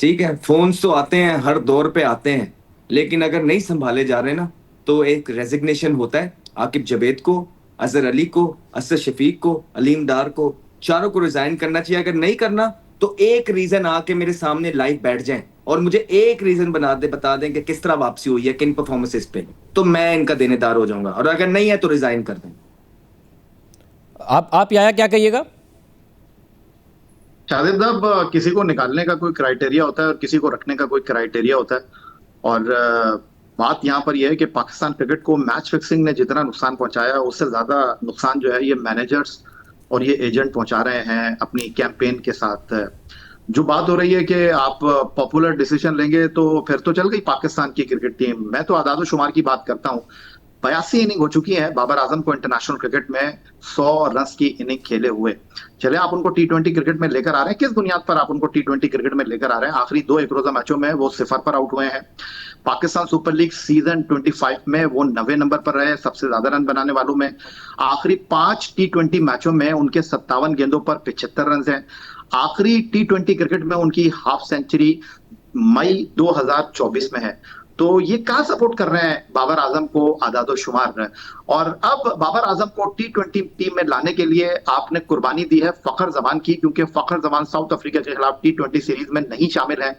ठीक है, फोन्स तो आते हैं, हर दौर पे आते हैं, लेकिन अगर नहीं संभाले जा रहे ना तो एक रेजिग्नेशन होता है। आकिब जवेद को, अजहर अली को, असद शफीक को, अलीम डार को, चारों को रिजाइन करना चाहिए। अगर नहीं करना तो एक रीजन आके मेरे सामने लाइव बैठ जाएं और मुझे एक रीजन बता दें कि किस तरह वापसी हुई है, किन परफॉर्मेंसेस पे, तो मैं इनका देनेदार हो जाऊंगा। और अगर नहीं है तो रिजाइन कर दें। आप याया क्या कहिएगा? शाहिद साहब, किसी को निकालने का कोई क्राइटेरिया होता है और किसी को रखने का कोई क्राइटेरिया होता है, और बात यहाँ पर यह है कि पाकिस्तान क्रिकेट को मैच फिक्सिंग ने जितना नुकसान पहुंचाया उससे ज्यादा नुकसान जो है ये मैनेजर्स और ये एजेंट पहुंचा रहे हैं अपनी कैंपेन के साथ। जो बात हो रही है कि आप पॉपुलर डिसीजन लेंगे तो फिर तो चल गई पाकिस्तान की क्रिकेट टीम। मैं तो आदादो शुमार की बात करता हूँ, 82 इनिंग हो चुकी है बाबर आजम को इंटरनेशनल क्रिकेट में 100 रन की इनिंग खेले हुए। चले आप उनको T20 क्रिकेट में लेकर आ रहे हैं, किस बुनियाद पर आप उनको T20 क्रिकेट में लेकर आ रहे हैं? आखिरी 2 एक रोजा मैचों में वो 0 पर आउट हुए हैं। पाकिस्तान सुपर लीग सीजन 25 में वो 90 नंबर पर रहे, सबसे ज्यादा रन बनाने वालों में। आखिरी 5 T20 मैचों में उनके 57 गेंदों पर 75 रन हैं। आखिरी T20 क्रिकेट में उनकी हाफ सेंचुरी मई 2024 में है। तो ये कहाँ सपोर्ट कर रहे हैं बाबर आजम को आदादो शुमार। और अब बाबर आजम को T20 टीम में लाने के लिए आपने कुर्बानी दी है फखर जमान की, क्योंकि फखर जमान साउथ अफ्रीका के खिलाफ T20 सीरीज में नहीं शामिल है।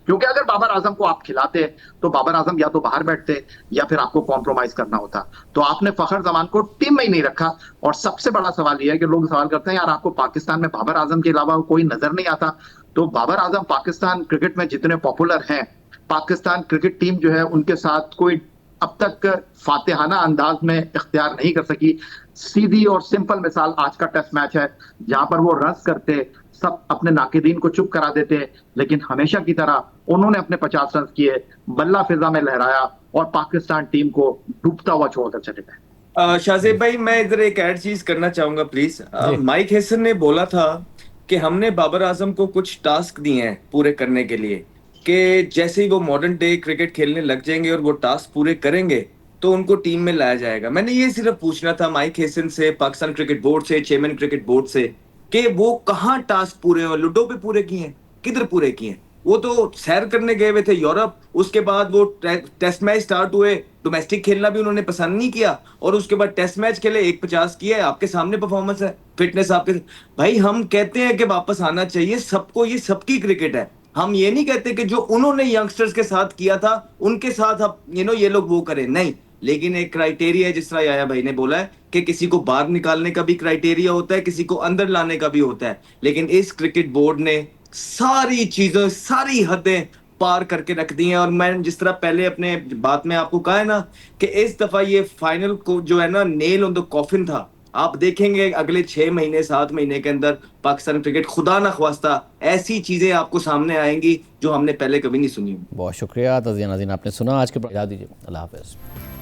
क्योंकि अगर बाबर आजम को आप खिलाते तो बाबर आजम या तो बाहर बैठते या फिर आपको कॉम्प्रोमाइज करना होता। तो आपने फखर जमान को टीम में ही नहीं रखा। और सबसे बड़ा सवाल यह है कि लोग सवाल करते हैं यार आपको पाकिस्तान में बाबर आजम के अलावा कोई नजर नहीं आता। तो बाबर आजम पाकिस्तान क्रिकेट में जितने पॉपुलर हैं, पाकिस्तान क्रिकेट टीम जो है उनके साथ कोई अब तक फातिहाना अंदाज में इख्तियार नहीं कर सकी। सीधी और सिंपल मिसाल आज का टेस्ट मैच है जहां पर वो रन्स करते, सब अपने नाकिदीन को चुप करा देते, लेकिन हमेशा की तरह उन्होंने अपने 50 रन किए, बल्ला फिजा में लहराया और पाकिस्तान टीम को डूबता हुआ छोड़कर चले गए। शाहजेब भाई, मैं इधर एक ऐड चीज करना चाहूंगा प्लीज। माइक हेसन ने बोला था कि हमने बाबर आजम को कुछ टास्क दिए हैं पूरे करने के लिए, कि जैसे ही वो मॉडर्न डे क्रिकेट खेलने लग जाएंगे और वो टास्क पूरे करेंगे तो उनको टीम में लाया जाएगा। मैंने ये सिर्फ पूछना था माइक हेसन से, पाकिस्तान क्रिकेट बोर्ड से, चेयरमैन क्रिकेट बोर्ड से, कि वो कहाँ टास्क पूरे हुए, लूडो पे पूरे किए हैं, किधर पूरे किए हैं? वो तो सैर करने गए हुए थे यूरोप, उसके बाद वो टेस्ट मैच स्टार्ट हुए, डोमेस्टिक खेलना भी उन्होंने पसंद नहीं किया, और उसके बाद टेस्ट मैच खेले, 150 किया, आपके सामने परफॉर्मेंस है, फिटनेस आपके। भाई हम कहते हैं कि वापस आना चाहिए सबको, ये सबकी क्रिकेट है। हम ये नहीं कहते कि जो उन्होंने यंगस्टर्स के साथ किया था उनके साथ अब ये लोग वो करें, नहीं। लेकिन एक क्राइटेरिया है, जिस तरह याया भाई ने बोला है कि किसी को बाहर निकालने का भी क्राइटेरिया होता है, किसी को अंदर लाने का भी होता है। लेकिन इस क्रिकेट बोर्ड ने सारी चीजें, सारी हदें पार करके रख दी हैं। और मैं जिस तरह पहले अपने बात में आपको कहा है ना कि इस दफा ये फाइनल को जो है ना नेल ऑन द कॉफिन था। आप देखेंगे अगले 6 महीने 7 महीने के अंदर पाकिस्तान क्रिकेट खुदा ना ख्वास्ता ऐसी चीजें आपको सामने आएंगी जो हमने पहले कभी नहीं सुनी। बहुत शुक्रिया तज़िया नाज़रीन, आपने सुना आज के इजाज़त दीजिए, अल्लाह हाफ़िज़।